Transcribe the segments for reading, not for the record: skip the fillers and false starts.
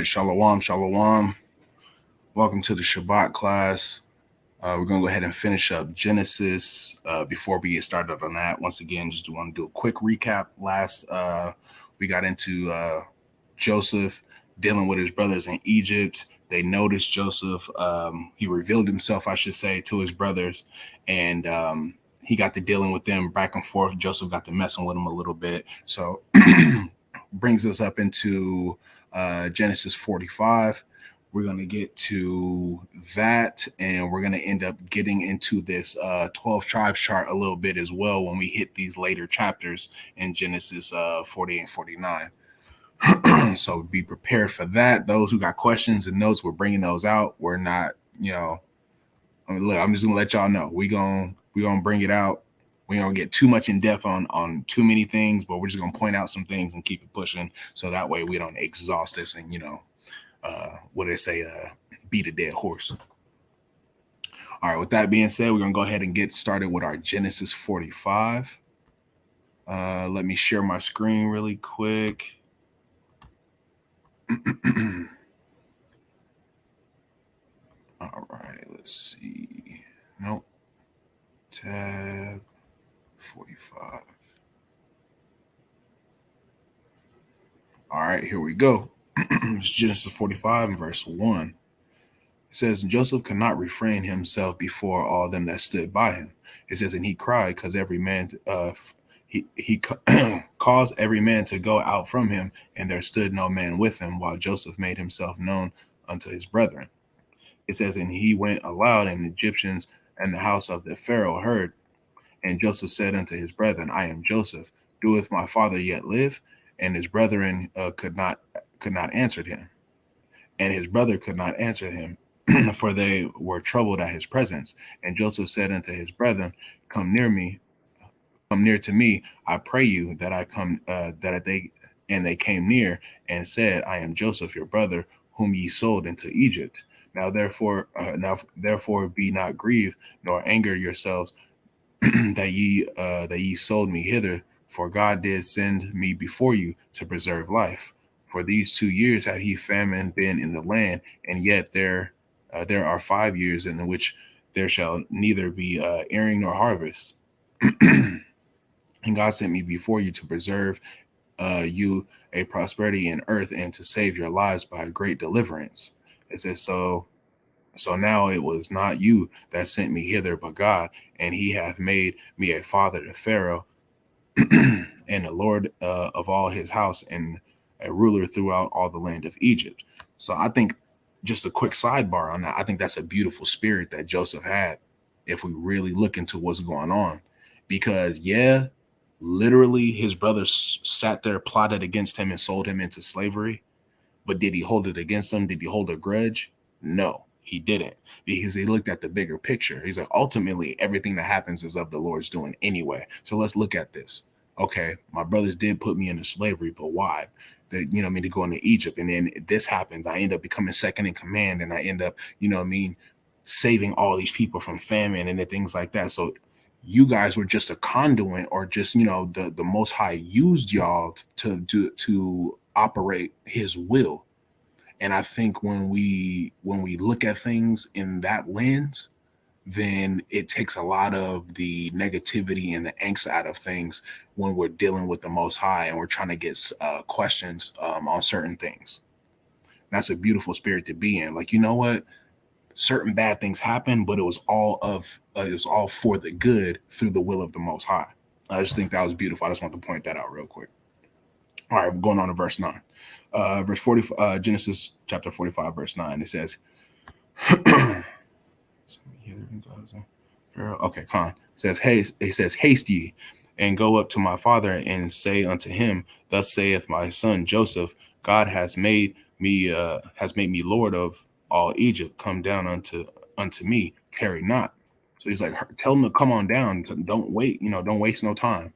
right, shalom, shalom. Welcome to the Shabbat class. We're going to go ahead and finish up Genesis. Before we get started on that, once again, just want to do a quick recap. Last, we got into Joseph dealing with his brothers in Egypt. They noticed Joseph. He revealed himself, I should say, to his brothers, and he got to dealing with them back and forth. Joseph got to messing with him a little bit. So brings us up into Genesis 45. We're going to get to that, and we're going to end up getting into this 12 tribes chart a little bit as well when we hit these later chapters in Genesis 40 and 49. So be prepared for that. Those who got questions and notes, we're bringing those out. We're not, look, I'm just going to let y'all know. We're going to bring it out. We don't get too much in depth on too many things, but we're just going to point out some things and keep it pushing. So that way we don't exhaust this and, what they say, beat a dead horse. All right, with that being said, we're going to go ahead and get started with our Genesis 45. Let me share my screen really quick. All right, let's see. Nope. Tab 45. All right, here we go. It's Genesis 45 and verse 1. It says, Joseph could not refrain himself before all them that stood by him. It says, and he cried because every man, he caused every man to go out from him, and there stood no man with him, while Joseph made himself known unto his brethren. It says, and he went aloud, and the Egyptians and the house of the Pharaoh heard. And Joseph said unto his brethren, I am Joseph. Doeth my father yet live? And his brethren could not answer him. And his brother could not answer him, for they were troubled at his presence. And Joseph said unto his brethren, come near to me, I pray you, that I come, and they came near and said, I am Joseph, your brother, whom ye sold into Egypt. Now therefore be not grieved, nor anger yourselves, that ye sold me hither, for God did send me before you to preserve life. For these 2 years had he famine been in the land, and yet there are 5 years in which there shall neither be airing nor harvest. And God sent me before you to preserve you a prosperity in earth, and to save your lives by a great deliverance. It says, so now it was not you that sent me hither, but God, and he hath made me a father to Pharaoh, and a lord of all his house, and a ruler throughout all the land of Egypt. So I think, just a quick sidebar on that, I think that's a beautiful spirit that Joseph had, if we really look into what's going on. Because, yeah, literally his brothers sat there, plotted against him, and sold him into slavery. But did he hold it against them? Did he hold a grudge? No, he didn't, because he looked at the bigger picture. He's like, ultimately, everything that happens is of the Lord's doing anyway. So let's look at this. Okay, my brothers did put me into slavery, but why? To go into Egypt, and then this happens. I end up becoming second in command, and I end up, saving all these people from famine and things like that. So you guys were just a conduit, or just, the Most High used y'all to operate his will. And I think when we look at things in that lens, then it takes a lot of the negativity and the angst out of things when we're dealing with the Most High and we're trying to get questions on certain things. That's a beautiful spirit to be in. Like, you know what? Certain bad things happen, but it was all for the good through the will of the Most High. I just think that was beautiful. I just want to point that out real quick. All right, we're going on to verse 9. Verse 40, Genesis chapter 45, verse 9. It says, okay, Khan says, hey, it says, haste ye and go up to my father and say unto him, thus saith my son Joseph, God has made me Lord of all Egypt. Come down unto me, tarry not. So he's like, tell him to come on down. Don't wait, don't waste no time.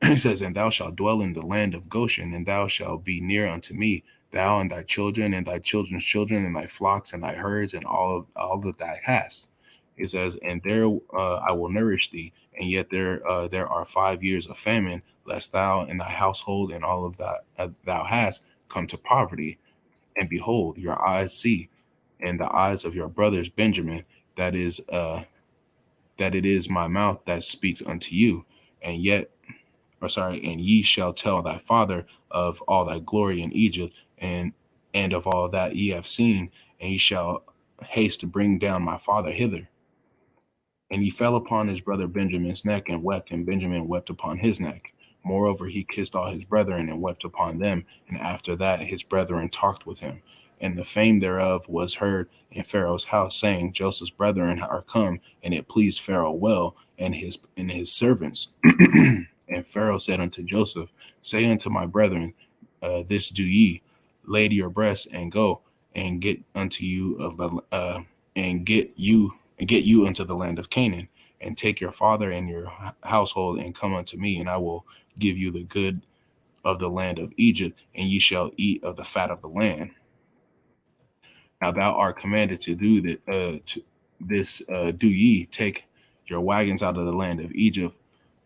He says, and thou shalt dwell in the land of Goshen, and thou shalt be near unto me, thou and thy children, and thy children's children, and thy flocks, and thy herds, and all that thou hast. It says, and there I will nourish thee, and yet there are 5 years of famine, lest thou and thy household and all of that thou hast come to poverty. And behold, your eyes see, and the eyes of your brothers Benjamin, that is that it is my mouth that speaks unto you. And yet, and ye shall tell thy father of all thy glory in Egypt, and of all that ye have seen, and ye shall haste to bring down my father hither. And he fell upon his brother Benjamin's neck and wept, and Benjamin wept upon his neck. Moreover, he kissed all his brethren and wept upon them. And after that, his brethren talked with him. And the fame thereof was heard in Pharaoh's house, saying, Joseph's brethren are come, and it pleased Pharaoh well, and his servants. And Pharaoh said unto Joseph, Say unto my brethren, this do ye, lay to your breasts and go and get unto you of the and get you unto the land of Canaan, and take your father and your household, and come unto me, and I will give you the good of the land of Egypt, and ye shall eat of the fat of the land. Now thou art commanded to do that. Do ye take your wagons out of the land of Egypt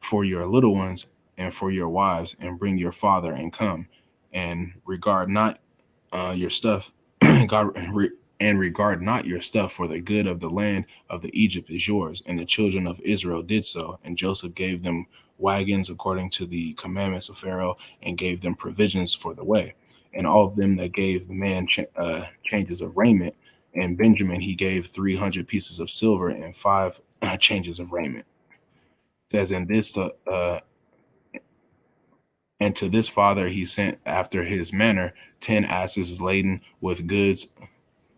for your little ones and for your wives, and bring your father and come, and regard not your stuff, and regard not your stuff, for the good of the land of the Egypt is yours. And the children of Israel did so, and Joseph gave them wagons according to the commandments of Pharaoh, and gave them provisions for the way. And all of them that gave the man changes of raiment, and Benjamin he gave 300 pieces of silver and 5 changes of raiment. It says, in this and to this father he sent after his manner 10 asses laden with goods,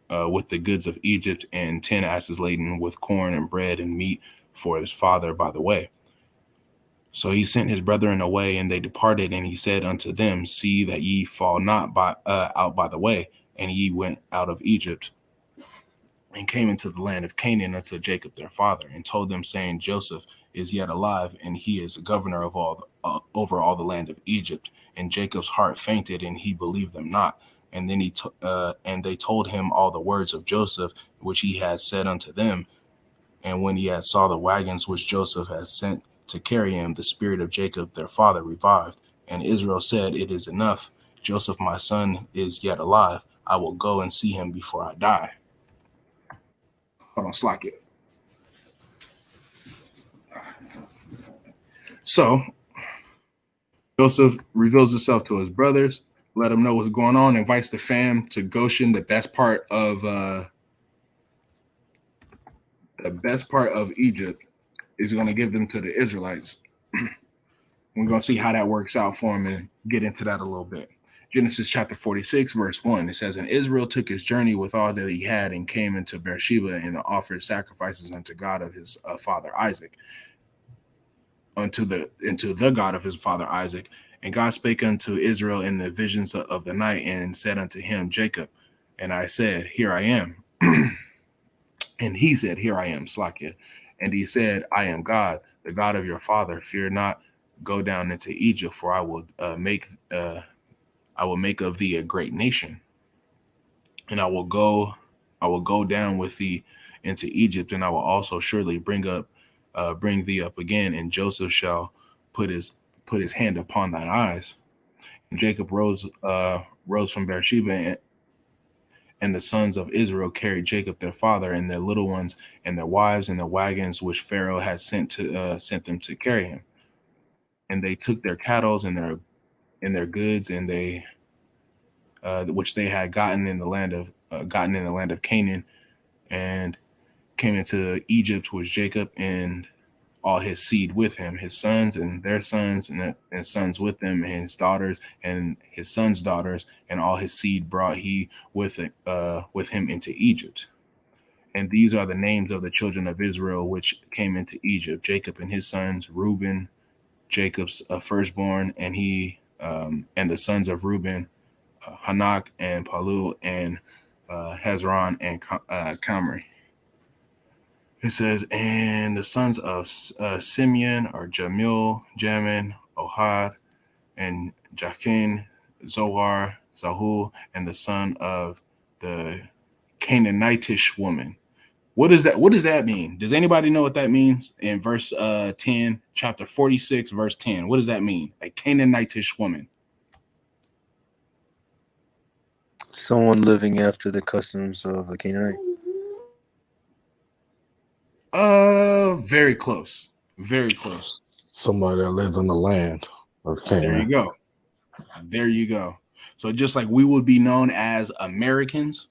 with the goods of Egypt, and 10 asses laden with corn and bread and meat for his father by the way. So he sent his brethren away, and they departed, and he said unto them, See that ye fall not out by the way. And ye went out of Egypt, and came into the land of Canaan unto Jacob their father, and told them, saying, Joseph is yet alive, and he is a governor of over all the land of Egypt. And Jacob's heart fainted, and he believed them not. And then and they told him all the words of Joseph, which he had said unto them. And when he had saw the wagons which Joseph had sent to carry him, the spirit of Jacob their father revived. And Israel said, It is enough. Joseph my son is yet alive. I will go and see him before I die. Hold on, slack it. So Joseph reveals himself to his brothers, let them know what's going on, invites the fam to Goshen, the best part of Egypt. Is going to give them to the Israelites. We're going to see how that works out for him and get into that a little bit. Genesis chapter 46, verse 1, it says, And Israel took his journey with all that he had, and came into Beersheba, and offered sacrifices unto God of his father Isaac, unto the God of his father Isaac. And God spake unto Israel in the visions of the night, and said unto him, Jacob. And I said, Here I am. And he said, Here I am, Slakia. And he said, I am God, the God of your father. Fear not, go down into Egypt, for I will make of thee a great nation. And I will go down with thee into Egypt, and I will also surely bring thee up again. And Joseph shall put his hand upon thine eyes. And Jacob rose from Beersheba, and the sons of Israel carried Jacob their father, and their little ones, and their wives, and the wagons which Pharaoh had sent them to carry him. And they took their cattle and their goods, and they which they had gotten in the land of Canaan, and came into Egypt with Jacob and all his seed with him, his sons and their sons, and sons with them, and his daughters and his sons' daughters, and all his seed brought he with him into Egypt. And these are the names of the children of Israel which came into Egypt: Jacob and his sons, Reuben, Jacob's firstborn, and the sons of Reuben, Hanak and Palu, and Hezron and Kamri. It says, and the sons of Simeon are Jamil, Jamin, Ohad, and Jachin, Zohar, Zahul, and the son of the Canaanitish woman. What does that mean? Does anybody know what that means? In verse 10, chapter 46, verse 10. What does that mean? A Canaanitish woman. Someone living after the customs of a Canaanite. Very close. Very close. Somebody that lives in the land of There Canaan. you go. There you go. So just like we would be known as Americans,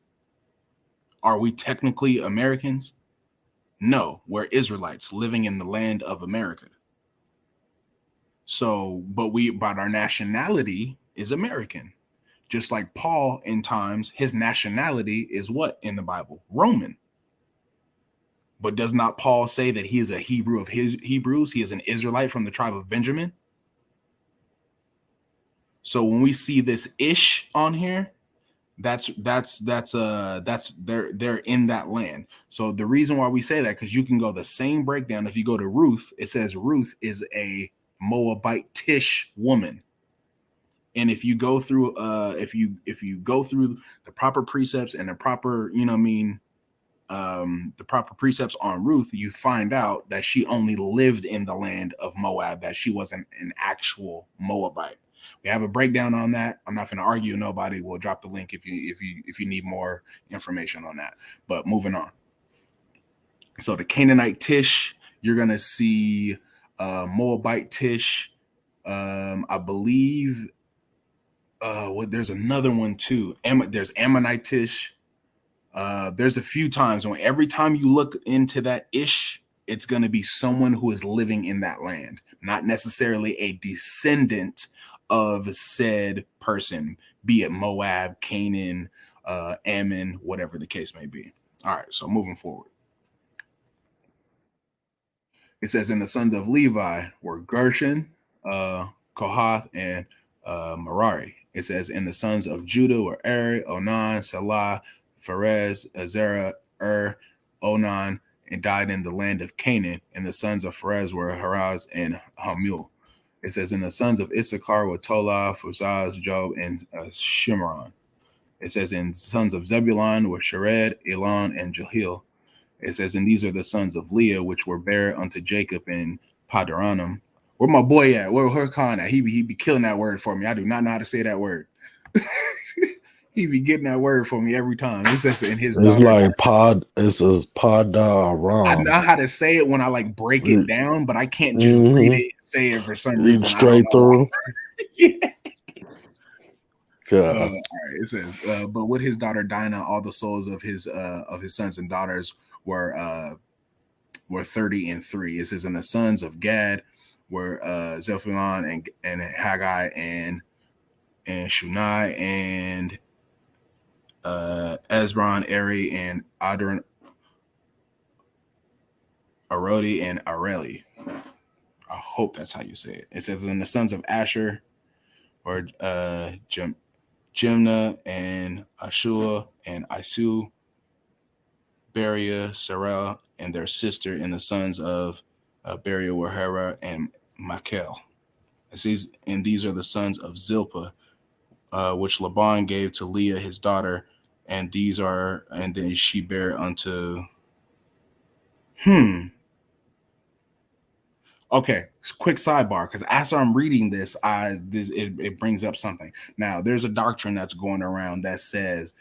are we technically Americans? No, we're Israelites living in the land of America. So, but our nationality is American. Just like Paul in times, his nationality is what in the Bible? Roman. But does not Paul say that he is a Hebrew of his Hebrews? He is an Israelite from the tribe of Benjamin. So when we see this ish on here, that's they're in that land. So the reason why we say that, because you can go the same breakdown. If you go to Ruth, it says Ruth is a Moabite-ish woman. And if you go through if you go through the proper precepts and the proper, the proper precepts on Ruth, you find out that she only lived in the land of Moab, that she wasn't an actual Moabite. We have a breakdown on that. I'm not going to argue with nobody. We'll drop the link if you need more information on that. But moving on. So the Canaanite Tish, you're going to see Moabite Tish. I believe there's another one too. There's Ammonite Tish. There's a few times when every time you look into that ish, it's going to be someone who is living in that land, not necessarily a descendant of said person, be it Moab, Canaan, Ammon, whatever the case may be. All right, so moving forward. It says, in the sons of Levi were Gershon, Kohath, and Merari. It says, in the sons of Judah were Eri, Onan, Salah, Pharez, Azerah, Onan, and died in the land of Canaan. And the sons of Pharez were Haraz and Hamul. It says, in the sons of Issachar were Tola, Phuzaz, Job, and Shimron. It says, in sons of Zebulun were Shared, Elon, and Jehiel. It says, and these are the sons of Leah, which were bare unto Jacob in Padaranim. Where my boy at? Where Hurkan at? He be killing that word for me. I do not know how to say that word. He be getting that word for me every time. It says, in his It's daughter. like pod. It's a padaram. I know how to say it when I like break it down, but I can't just read it and say it for some reason. Straight through. Yeah. Yeah. All right. It says, but with his daughter Dinah, all the souls of his sons and daughters were 30 and 3. It says, and the sons of Gad were Zephon and Haggai and Shunai and Ezron, Eri, and Adon, Arodi, and Areli. I hope that's how you say it. It says, and the sons of Asher were Jimna and Ashua and Isu, Beria, Sarah, and their sister, and the sons of Beria were Hera and Machel. It says, and these are the sons of Zilpah, which Laban gave to Leah his daughter, and then she bare unto. Okay, quick sidebar, because as I'm reading this, it brings up something. Now, there's a doctrine that's going around that says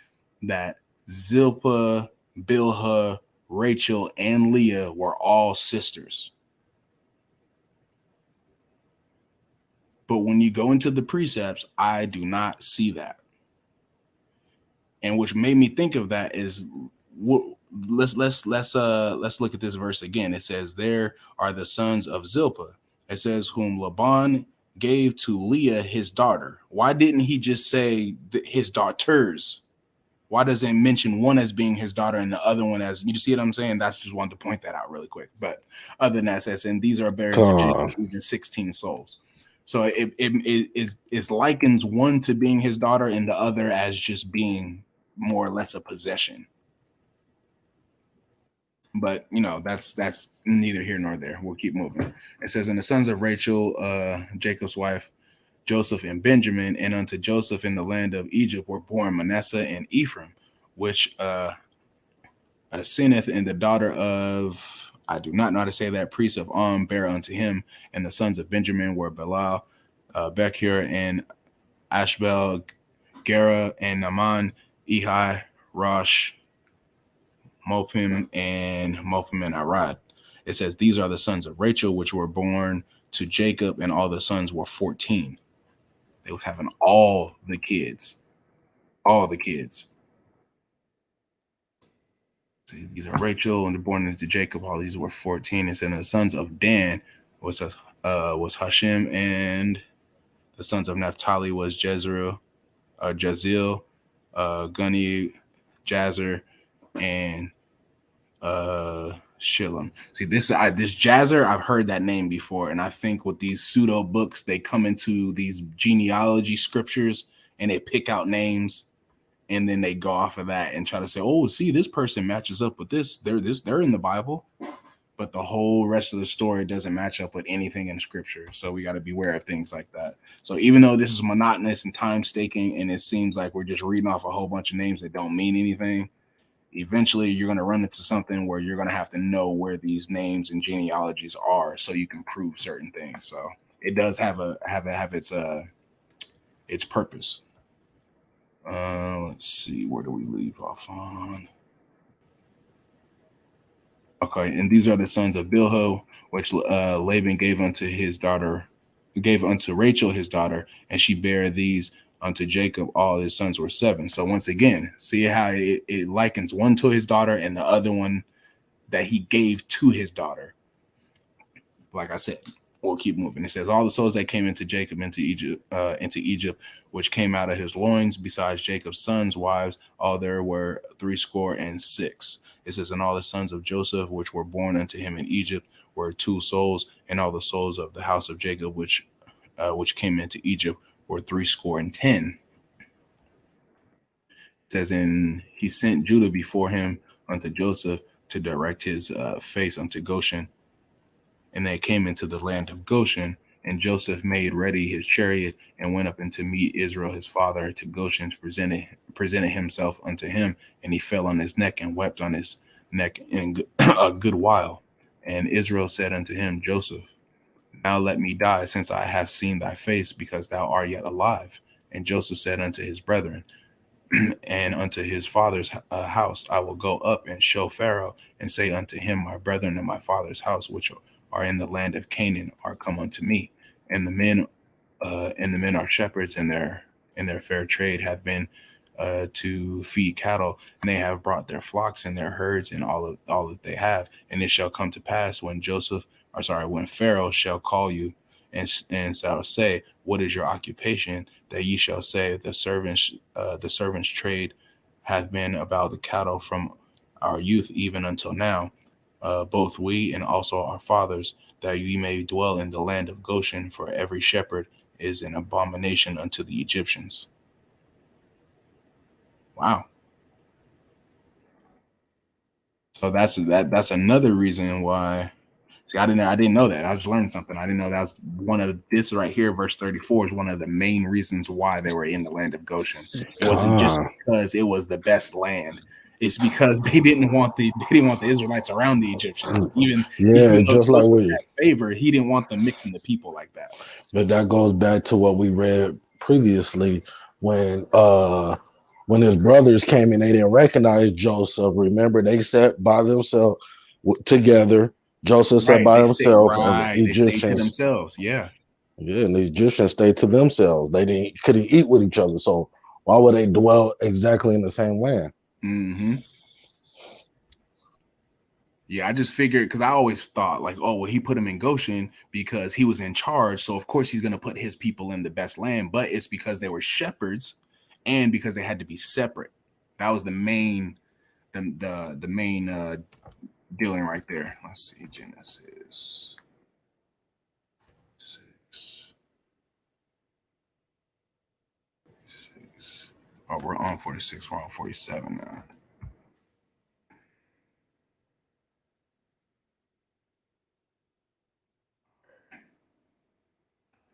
that Zilpah, Bilhah, Rachel, and Leah were all sisters. But when you go into the precepts, I do not see that. And which made me think of that is, let's look at this verse again. It says, there are the sons of Zilpah. It says, whom Laban gave to Leah his daughter. Why didn't he just say his daughters? Why does it mention one as being his daughter and the other one as, you see what I'm saying? That's just wanted to point that out really quick. But other than that, it says, and these are buried to Jacob, even 16 souls. So it likens one to being his daughter and the other as just being more or less a possession. But that's neither here nor there. We'll keep moving. It says, and the sons of Rachel, Jacob's wife, Joseph and Benjamin, and unto Joseph in the land of Egypt were born Manasseh and Ephraim, which Aseneth and the daughter of, I do not know how to say that, priest of bare unto him. And the sons of Benjamin were Belal, Bechur, and Ashbel, Gera, and Naaman, Ehi, Rosh, Mopim, and Arad. It says, these are the sons of Rachel, which were born to Jacob, and all the sons were 14. They was having all the kids. All the kids. See, these are Rachel, and they're born into Jacob. All these were 14. And then the sons of Dan was Hashem, and the sons of Naphtali was Jezreel, Guni, Jazer, and Shillam. See, this Jazer, I've heard that name before, and I think with these pseudo books, they come into these genealogy scriptures and they pick out names, and then they go off of that and try to say, "Oh, see, this person matches up with this. They're in the Bible." But the whole rest of the story doesn't match up with anything in scripture. So we got to beware of things like that. So even though this is monotonous and time staking, and it seems like we're just reading off a whole bunch of names that don't mean anything, eventually you're going to run into something where you're going to have to know where these names and genealogies are so you can prove certain things. So it does have its purpose. Let's see, where do we leave off on? Okay, and these are the sons of Bilhah, which Laban gave unto Rachel his daughter, and she bare these unto Jacob. All his sons were 7. So once again, see how it likens one to his daughter and the other one that he gave to his daughter. Like I said, we'll keep moving. It says, all the souls that came into Jacob into Egypt, which came out of his loins, besides Jacob's sons' wives, all there were 66. It says, and all the sons of Joseph, which were born unto him in Egypt, were 2 souls, and all the souls of the house of Jacob, which came into Egypt, were 10. It says, and he sent Judah before him unto Joseph to direct his face unto Goshen. And they came into the land of Goshen, and Joseph made ready his chariot and went up to meet Israel his father to Goshen, presented himself unto him, and he fell on his neck and wept on his neck in a good while. And Israel said unto him, Joseph, now let me die, since I have seen thy face, because thou art yet alive. And Joseph said unto his brethren and unto his father's house, I will go up and show Pharaoh, and say unto him, my brethren and my father's house, which are in the land of Canaan, are come unto me. And the men are shepherds, and their fair trade have been to feed cattle, and they have brought their flocks and their herds and all that they have. And it shall come to pass when Pharaoh shall call you and shall say, what is your occupation? That ye shall say, the servants' trade hath been about the cattle from our youth even until now, both we and also our fathers, that ye may dwell in the land of Goshen, for every shepherd is an abomination unto the Egyptians. Wow. So that's another reason why. See, I didn't know that. I just learned something. I didn't know that was one of this right here. Verse 34 is one of the main reasons why they were in the land of Goshen. It wasn't just because it was the best land. It's because they didn't want the Israelites around the Egyptians. Even though just like we had favor, he didn't want them mixing the people like that. But that goes back to what we read previously when his brothers came and they didn't recognize Joseph. Remember, they sat by themselves together. Joseph sat by himself, and the Egyptians they stayed to themselves. Yeah, and the Egyptians stayed to themselves. They couldn't eat with each other. So why would they dwell exactly in the same land? Mm-hmm. Yeah, I just figured, because I always thought like, oh, well, he put him in Goshen because he was in charge. So of course he's going to put his people in the best land, but it's because they were shepherds and because they had to be separate. That was the main dealing right there. Let's see, Genesis 6. Oh, we're on 46. We're on 47 now.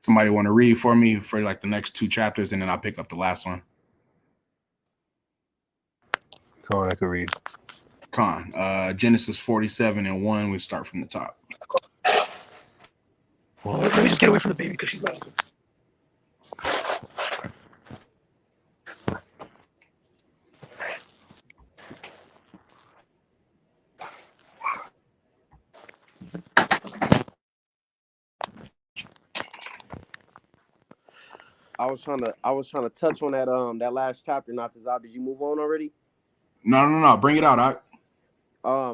Somebody want to read for me for like the next 2 chapters, and then I'll pick up the last one. Come on, I can read. Genesis 47:1. We start from the top. Well, let me just get away from the baby because she's loud. I was trying to touch on that last chapter. Not to Did you move on already? No. Bring it out.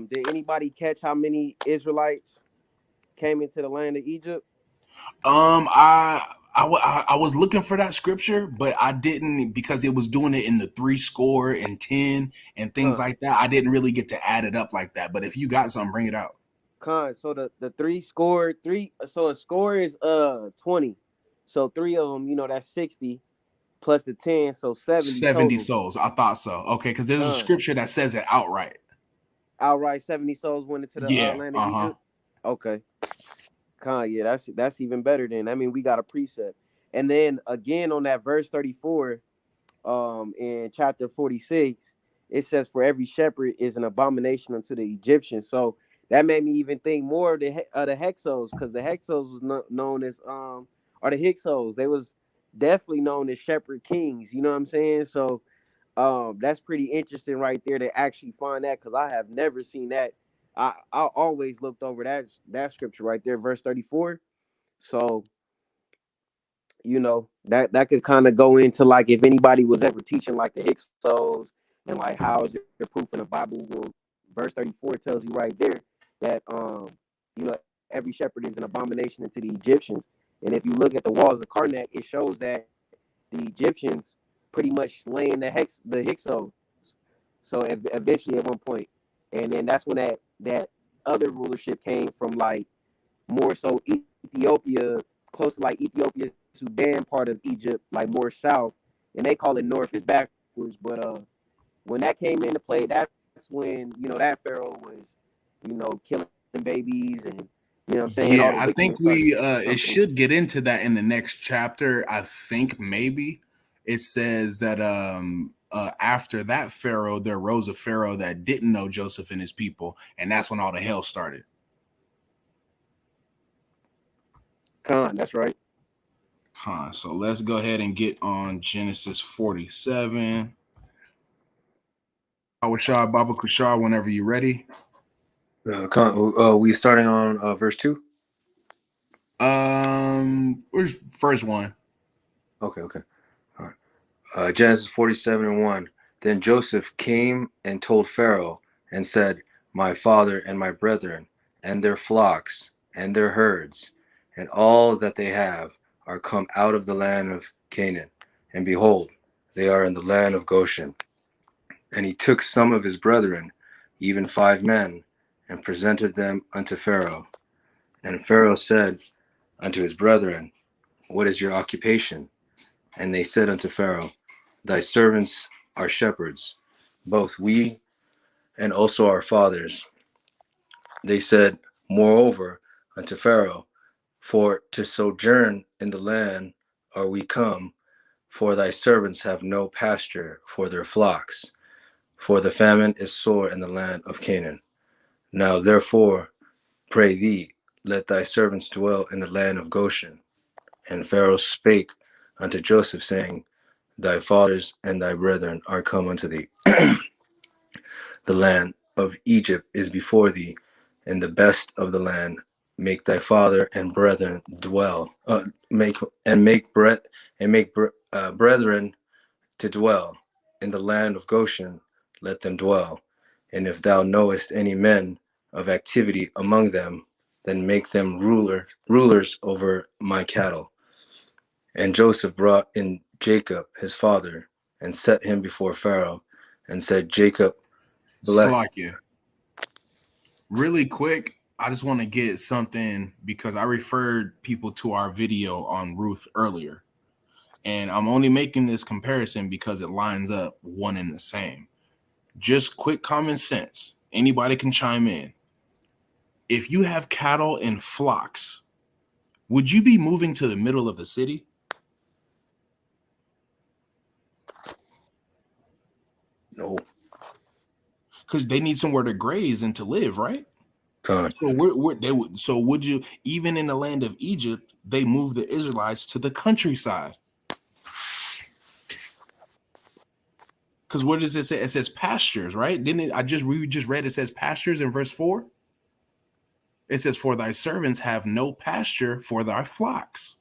Did anybody catch how many Israelites came into the land of Egypt? I was looking for that scripture, but I didn't because it was doing it in the 70 and things Con, like that. I didn't really get to add it up like that. But if you got something, bring it out. So the three scored three. So a score is 20. So three of them, that's 60 plus the 10, so 70 70 total. souls. I thought so. Okay, because there's a Con, scripture that says it outright. outright 70 souls went into the Yeah. land of Egypt. Okay. Con, yeah, that's even better then. I mean, we got a precept. And then again on that verse 34, in chapter 46, it says, "For every shepherd is an abomination unto the Egyptians." So that made me even think more of the Hexos, because the Hexos was known as or the Hyksos. They was definitely known as shepherd kings. You know what I'm saying? So that's pretty interesting right there to actually find that, because I have never seen that. I always looked over that scripture right there, verse 34. So that could kind of go into like if anybody was ever teaching like the Hyksos and like how is your proof in the Bible. Well, verse 34 tells you right there that you know every shepherd is an abomination unto the Egyptians. And if you look at the walls of Karnak, it shows that the Egyptians pretty much slaying the Hyksos. So eventually at one point, and then that's when that other rulership came from, like more so Ethiopia, close to like Ethiopia, Sudan part of Egypt, like more south, and they call it north is backwards. But when that came into play, that's when that pharaoh was, killing babies, and what I'm saying, all Yeah, the I think wickedness started we to come it through. should get into that in the next chapter. I think maybe it says that after that pharaoh there rose a pharaoh that didn't know Joseph and his people, and that's when all the hell started. Khan, that's right. So let's go ahead and get on Genesis 47. Awashad Baba Kushar, whenever you're ready. We starting on verse 2? Where's first one? Okay. All right. Genesis 47:1. Then Joseph came and told Pharaoh and said, "My father and my brethren, and their flocks, and their herds, and all that they have, are come out of the land of Canaan. And behold, they are in the land of Goshen." And he took some of his brethren, even 5 men, and presented them unto Pharaoh. And Pharaoh said unto his brethren, "What is your occupation?" And they said unto Pharaoh, "Thy servants are shepherds, both we and also our fathers." They said moreover unto Pharaoh, "For to sojourn in the land are we come, for thy servants have no pasture for their flocks, for the famine is sore in the land of Canaan. Now therefore, pray thee, let thy servants dwell in the land of Goshen." And Pharaoh spake unto Joseph, saying, "Thy fathers and thy brethren are come unto thee. The land of Egypt is before thee, and the best of the land make thy father and brethren dwell. Brethren to dwell in the land of Goshen. Let them dwell. And if thou knowest any men of activity among them, then make them rulers over my cattle." And Joseph brought in Jacob his father, and set him before Pharaoh, and said, "Jacob, bless." Slakia. Really quick, I just want to get something because I referred people to our video on Ruth earlier. And I'm only making this comparison because it lines up one and the same. Just quick common sense. Anybody can chime in. If you have cattle in flocks, would you be moving to the middle of the city? No. Because they need somewhere to graze and to live, right? God. So so would you, even in the land of Egypt, they moved the Israelites to the countryside? Because what does it say? It says pastures, right? Didn't it? We just read it says pastures in verse 4. It says, "For thy servants have no pasture for thy flocks."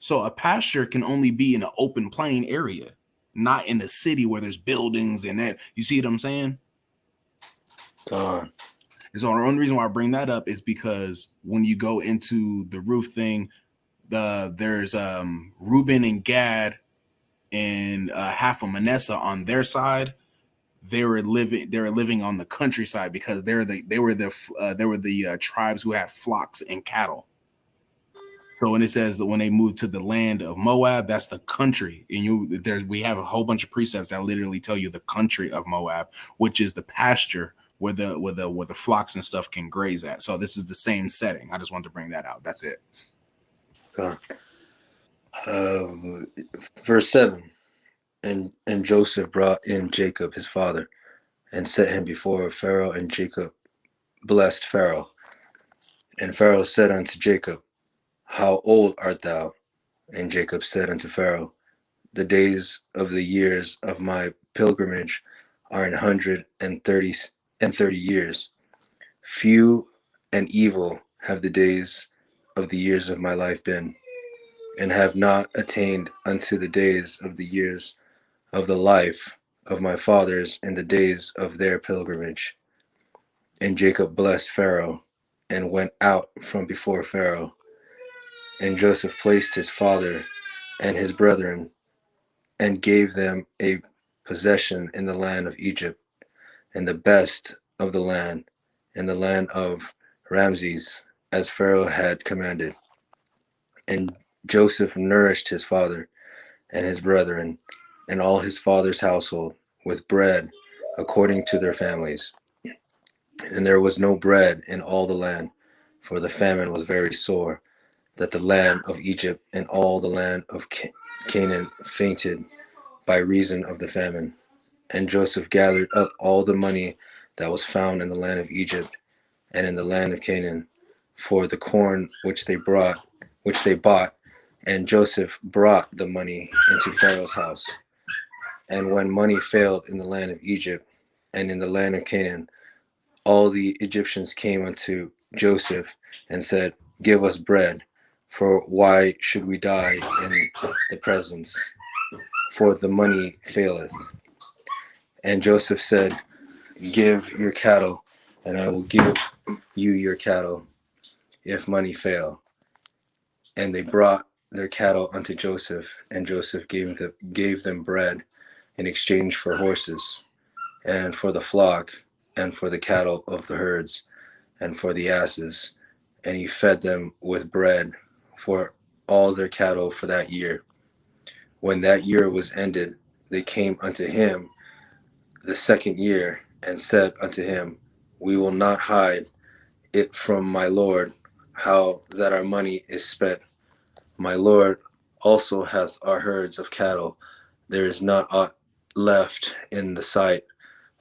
So a pasture can only be in an open plain area, not in a city where there's buildings and that. You see what I'm saying? Gone. And so the only reason why I bring that up is because when you go into the roof thing, there's Reuben and Gad and half of Manasseh on their side. They were living on the countryside because they were the tribes who had flocks and cattle. So when it says that when they moved to the land of Moab, that's the country. And we have a whole bunch of precepts that literally tell you the country of Moab, which is the pasture where the flocks and stuff can graze at. So this is the same setting. I just wanted to bring that out. That's it. Gone. Verse 7. And Joseph brought in Jacob his father, and set him before Pharaoh, and Jacob blessed Pharaoh. And Pharaoh said unto Jacob, How old art thou? And Jacob said unto Pharaoh, The days of the years of my pilgrimage are 130 years. Few and evil have the days of the years of my life been, and have not attained unto the days of the years of the life of my fathers in the days of their pilgrimage. And Jacob blessed Pharaoh, and went out from before Pharaoh. And Joseph placed his father and his brethren, and gave them a possession in the land of Egypt, and the best of the land, in the land of Ramses, as Pharaoh had commanded. And Joseph nourished his father and his brethren, and all his father's household, with bread according to their families. And there was no bread in all the land, for the famine was very sore, that the land of Egypt and all the land of Canaan fainted by reason of the famine. And Joseph gathered up all the money that was found in the land of Egypt and in the land of Canaan, for the corn which they bought, and Joseph brought the money into Pharaoh's house. And when money failed in the land of Egypt and in the land of Canaan, all the Egyptians came unto Joseph and said, Give us bread, for why should we die in the presence? For the money faileth. And Joseph said, Give your cattle, and I will give you your cattle, if money fail. And they brought their cattle unto Joseph, and Joseph gave them bread in exchange for horses, and for the flock, and for the cattle of the herds, and for the asses. And he fed them with bread for all their cattle for that year. When that year was ended, they came unto him the second year, and said unto him, We will not hide it from my lord, how that our money is spent. My lord also hath our herds of cattle. There is not aught left in the sight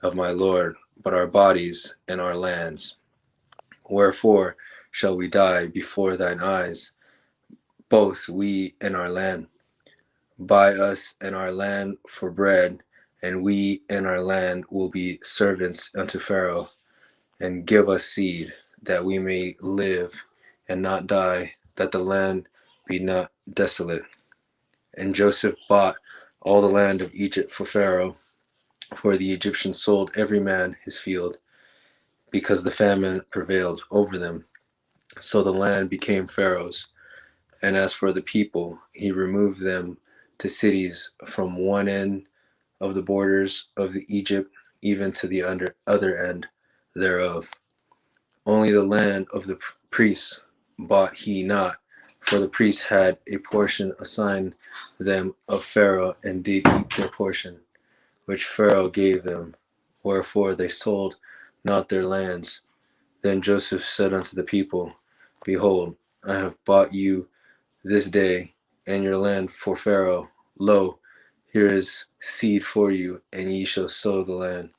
of my lord, but our bodies and our lands. Wherefore shall we die before thine eyes, both we and our land? Buy us and our land for bread, and we and our land will be servants unto Pharaoh, and give us seed, that we may live and not die, that the land be not desolate. And Joseph bought all the land of Egypt for Pharaoh, for the Egyptians sold every man his field, because the famine prevailed over them. So the land became Pharaoh's. And as for the people, he removed them to cities from one end of the borders of the Egypt, even to the other end thereof. Only the land of the priests bought he not, for the priests had a portion assigned them of Pharaoh, and did eat their portion, which Pharaoh gave them. Wherefore they sold not their lands. Then Joseph said unto the people, Behold, I have bought you this day and your land for Pharaoh. Lo, here is seed for you, and ye shall sow the land.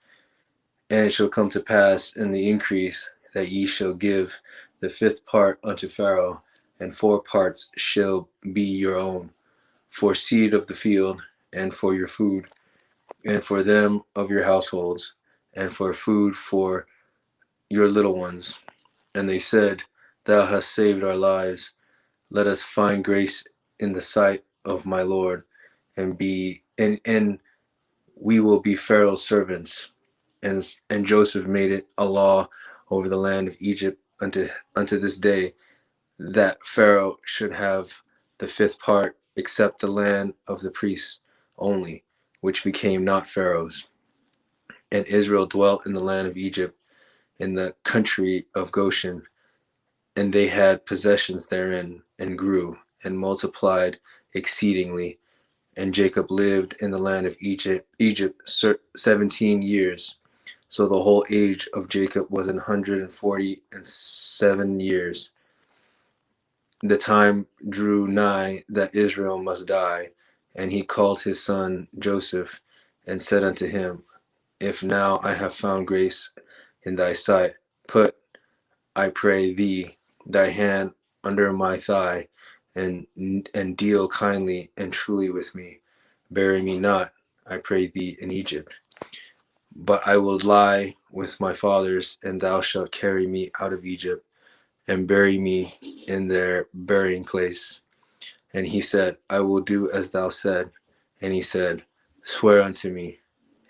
And it shall come to pass in the increase that ye shall give the fifth part unto Pharaoh, and 4 parts shall be your own, for seed of the field, and for your food, and for them of your households, and for food for your little ones. And they said, Thou hast saved our lives. Let us find grace in the sight of my Lord, and we will be Pharaoh's servants. And Joseph made it a law over the land of Egypt unto this day, that Pharaoh should have the fifth part, except the land of the priests only, which became not Pharaoh's. And Israel dwelt in the land of Egypt, in the country of Goshen, and they had possessions therein, and grew and multiplied exceedingly. And Jacob lived in the land of Egypt 17 years. So the whole age of Jacob was 147 years. The time drew nigh that Israel must die, and he called his son Joseph, and said unto him, If now I have found grace in thy sight, put, I pray thee, thy hand under my thigh, and deal kindly and truly with me. Bury me not, I pray thee, in Egypt. But I will lie with my fathers, and thou shalt carry me out of Egypt, and bury me in their burying place. And he said, I will do as thou said. And he said, Swear unto me.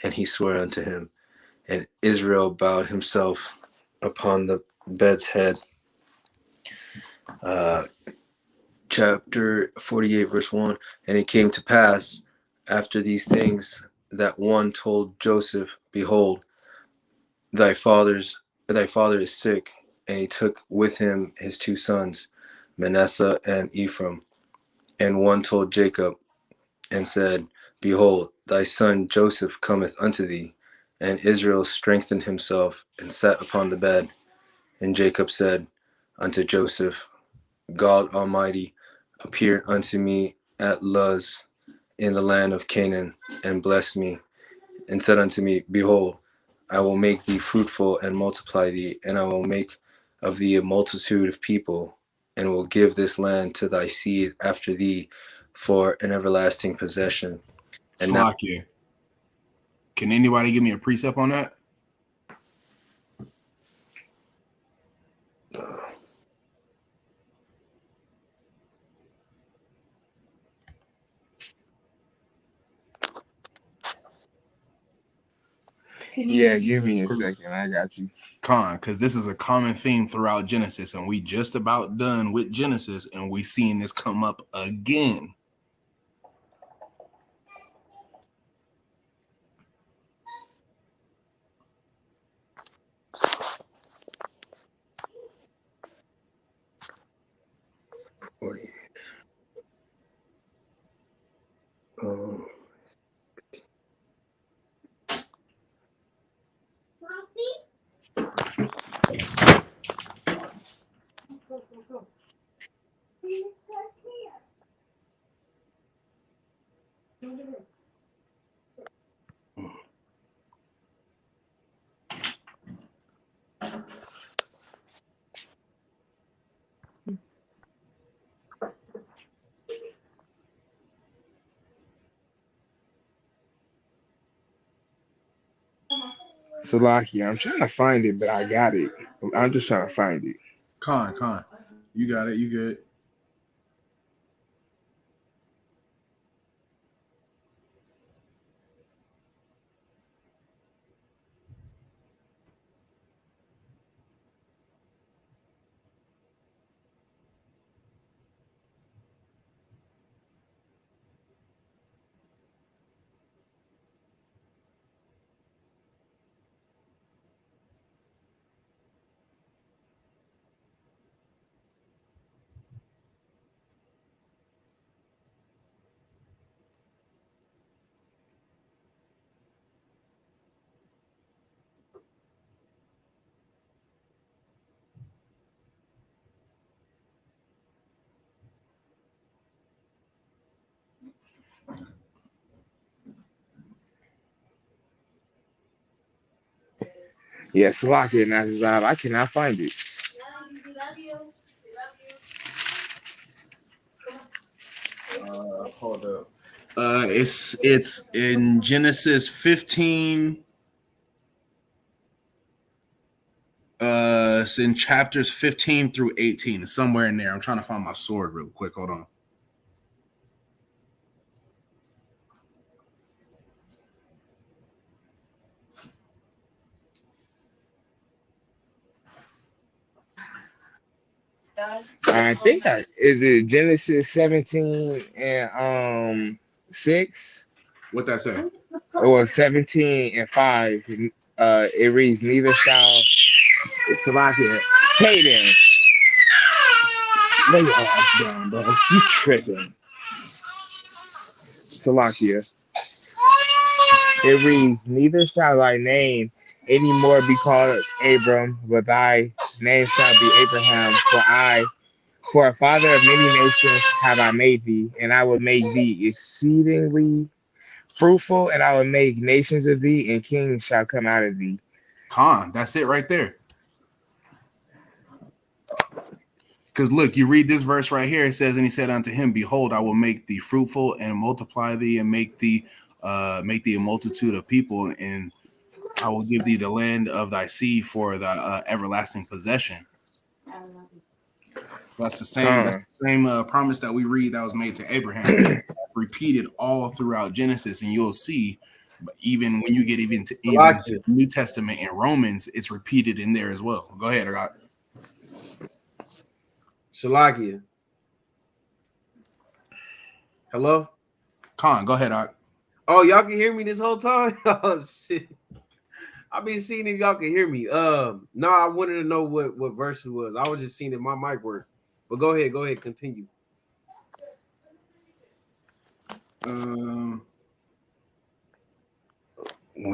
And he swore unto him. And Israel bowed himself upon the bed's head. Chapter 48, verse 1. And it came to pass after these things that one told Joseph, Behold, thy father is sick. And he took with him his two sons, Manasseh and Ephraim. And one told Jacob, and said, Behold, thy son Joseph cometh unto thee. And Israel strengthened himself, and sat upon the bed. And Jacob said unto Joseph, God Almighty appeared unto me at Luz in the land of Canaan, and blessed me, and said unto me, Behold, I will make thee fruitful and multiply thee, and I will make of thee a multitude of people, and will give this land to thy seed after thee for an everlasting possession. And now, Slakia. Can anybody give me a precept on that? Yeah, give me a second. I got you. Because this is a common theme throughout Genesis, and we just about done with Genesis, and we seeing this come up again. Salakia, I'm trying to find it, but I got it. I'm just trying to find it. Con, you got it. You good? Yeah, Salakia, Nazizab. I cannot find it. Hold up. It's in Genesis 15. It's in chapters 15 through 18, somewhere in there. I'm trying to find my sword real quick. Hold on. I think that is it Genesis 17 and 6 What that say? or 17 and 5. It reads neither shall Salakia. Hey then, lay your ass down, bro. You tripping. Salakia. It reads, neither shall thy name any more be called Abram, but thy name shall be Abraham. For a father of many nations have I made thee, and I will make thee exceedingly fruitful, and I will make nations of thee, and kings shall come out of thee. That's it right there. Because look, you read this verse right here. It says, "And he said unto him, Behold, I will make thee fruitful and multiply thee, and make thee a multitude of people, and I will give thee the land of thy seed for the everlasting possession." That's the same. That's Con, the same promise that we read that was made to Abraham, repeated all throughout Genesis, and you'll see. But even when you get even to Salakia. the New Testament and Romans, it's repeated in there as well. Go ahead, Rock. Shalakia. Hello? Go ahead, Rock. Oh, y'all can hear me this whole time? Oh shit. I've been seeing if y'all can hear me. No, I wanted to know what verse it was. I was just seeing if my mic worked. But go ahead, continue. We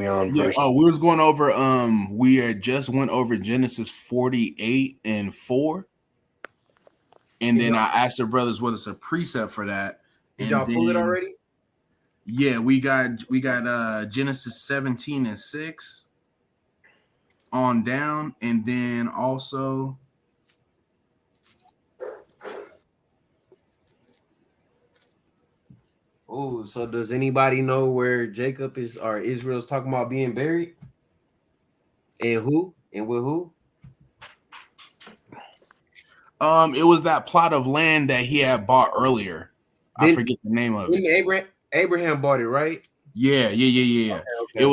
on Yeah. verse. Oh, we was going over. We had just went over Genesis 48 and 4, and Did then y'all, I asked the brothers whether it's a precept for that, did and y'all pull it then already? yeah, we got Genesis 17 and 6 on down, and then also Oh, so does anybody know where Jacob is or Israel's talking about being buried? And who? And with who? it was that plot of land that he had bought earlier. I Then forget the name of it. Abraham bought it, right? Yeah. Okay.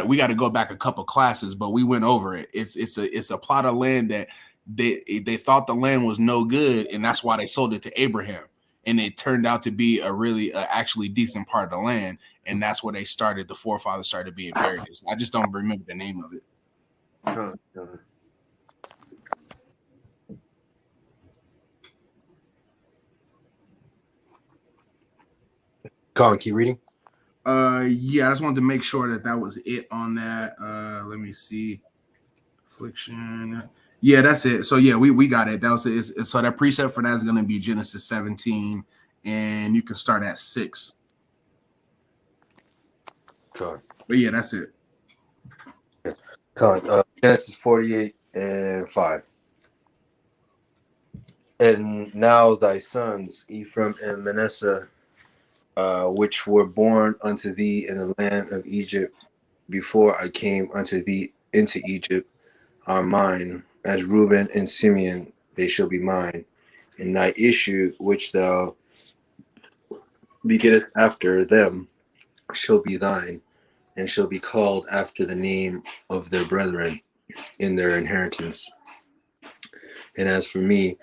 We got to go back a couple classes, but we went over it. It's a plot of land that they thought the land was no good, and that's why they sold it to Abraham. And it turned out to be a really actually decent part of the land, and that's where the forefathers started being buried. I just don't remember the name of it. Con. Colin, keep reading. Yeah, I just wanted to make sure that was it on that. Let me see. Affliction. Yeah, that's it. So yeah, we got it. That was it. So that precept for that is going to be Genesis 17, and you can start at 6. Colin. But yeah, that's it. Colin, Genesis 48 and 5. And now thy sons, Ephraim and Manasseh, which were born unto thee in the land of Egypt before I came unto thee into Egypt, are mine. As Reuben and Simeon, they shall be mine. And thy issue, which thou begettest after them, shall be thine, and shall be called after the name of their brethren in their inheritance. And as for me,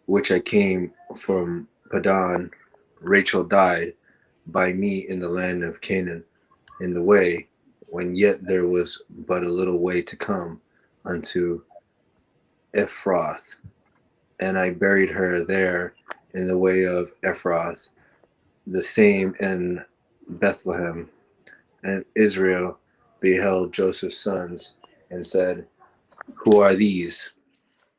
which I came from Padan, Rachel died by me in the land of Canaan, in the way, when yet there was but a little way to come unto Ephrath. And I buried her there in the way of Ephrath, the same in Bethlehem. And Israel beheld Joseph's sons, and said, Who are these?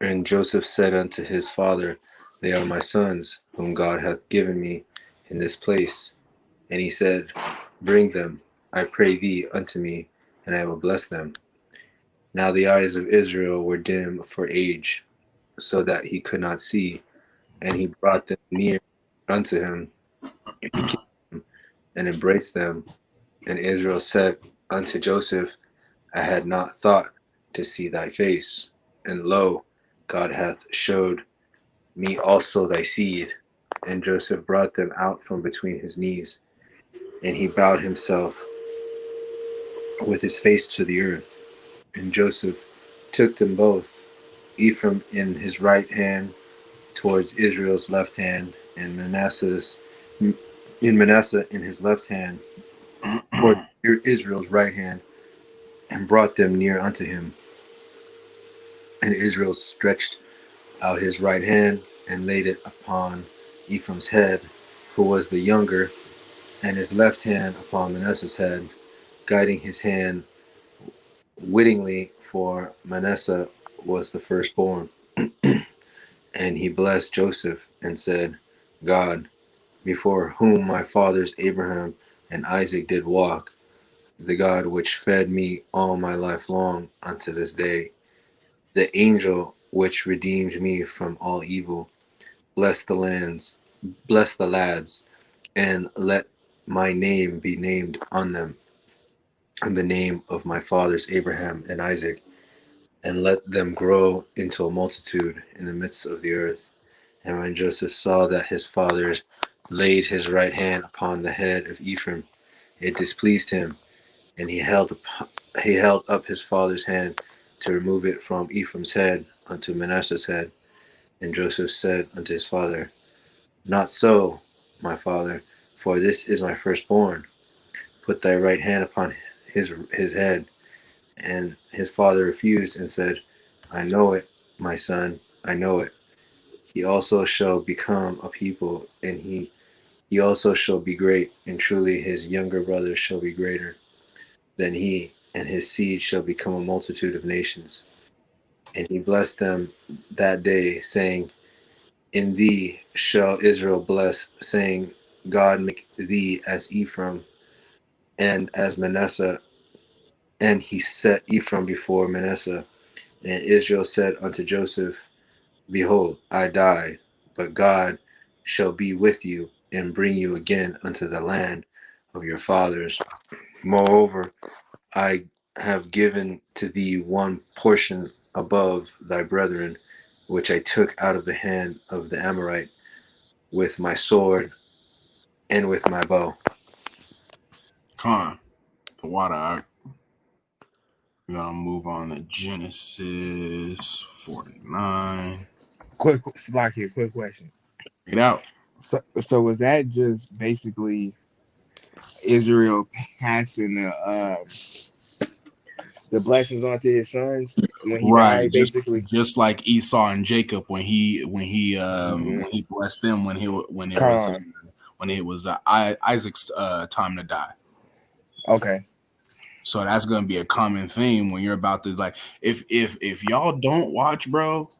And Joseph said unto his father, They are my sons, whom God hath given me in this place. And he said, Bring them, I pray thee, unto me, and I will bless them. Now the eyes of Israel were dim for age, so that he could not see. And he brought them near unto him, and he kissed them, and embraced them. And Israel said unto Joseph, I had not thought to see thy face, and lo, God hath showed me also thy seed. And Joseph brought them out from between his knees, and he bowed himself with his face to the earth. And Joseph took them both Ephraim in his right hand towards Israel's left hand, and Manasseh in his left hand toward Israel's right hand, and brought them near unto him. And Israel stretched out his right hand and laid it upon Ephraim's head, who was the younger, and his left hand upon Manasseh's head, guiding his hand wittingly, for Manasseh was the firstborn. And he blessed Joseph and said, God, before whom my fathers Abraham and Isaac did walk, the God which fed me all my life long unto this day, the angel which redeemed me from all evil, bless the lads, and let my name be named on them, and the name of my fathers Abraham and Isaac, and let them grow into a multitude in the midst of the earth. And when Joseph saw that his fathers laid his right hand upon the head of Ephraim, it displeased him, and he held up his father's hand to remove it from Ephraim's head unto Manasseh's head. And Joseph said unto his father, Not so, my father, for this is my firstborn. Put thy right hand upon his head. And his father refused and said, I know it, my son, I know it. He also shall become a people, and he also shall be great, and truly his younger brother shall be greater than he, and his seed shall become a multitude of nations. And he blessed them that day, saying, In thee shall Israel bless, saying, God make thee as Ephraim and as Manasseh. And he set Ephraim before Manasseh. And Israel said unto Joseph, Behold, I die, but God shall be with you, and bring you again unto the land of your fathers. Moreover, I have given to thee one portion above thy brethren, which I took out of the hand of the Amorite with my sword and with my bow. Con, the water. We're gonna move on to Genesis 49. Quick, Slocky, quick question. Get out. So was that just basically Israel passing the blessings onto his sons when he Right, died, basically? just like Esau and Jacob when Mm-hmm. he blessed them when Con. it was Isaac's time to die. Okay. So that's gonna be a common theme when you're about to, like, if y'all don't watch, bro,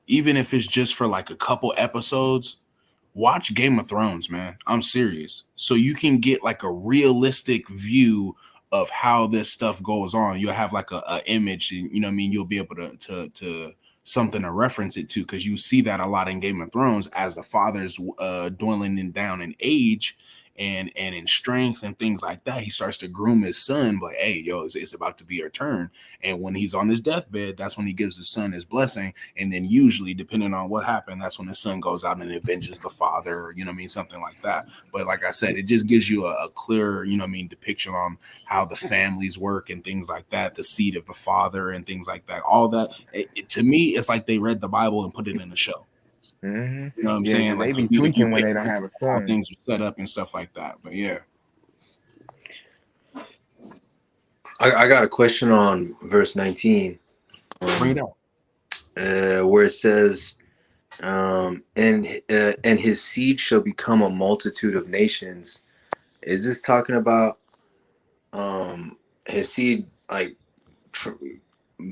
even if it's just for like a couple episodes, watch Game of Thrones, man. I'm serious. So you can get like a realistic view of how this stuff goes on. You'll have like a image, and you know what I mean, you'll be able to something to reference it to, because you see that a lot in Game of Thrones as the father's dwindling down in age and in strength and things like that. He starts to groom his son, like, hey, yo, it's about to be your turn. And when he's on his deathbed, that's when he gives his son his blessing. And then usually, depending on what happened, that's when the son goes out and avenges the father, you know what I mean? Something like that. But like I said, it just gives you a clear, you know what I mean, depiction on how the families work and things like that, the seed of the father and things like that. All that, to me, it's like they read the Bible and put it in the show. Mm-hmm. You know what I'm Yeah, saying? because Like they be if you tweaking when pick they don't have a how son. things are set up and stuff like that. But yeah. I got a question on verse 19, Bring it up. where it says, and his seed shall become a multitude of nations. Is this talking about his seed, like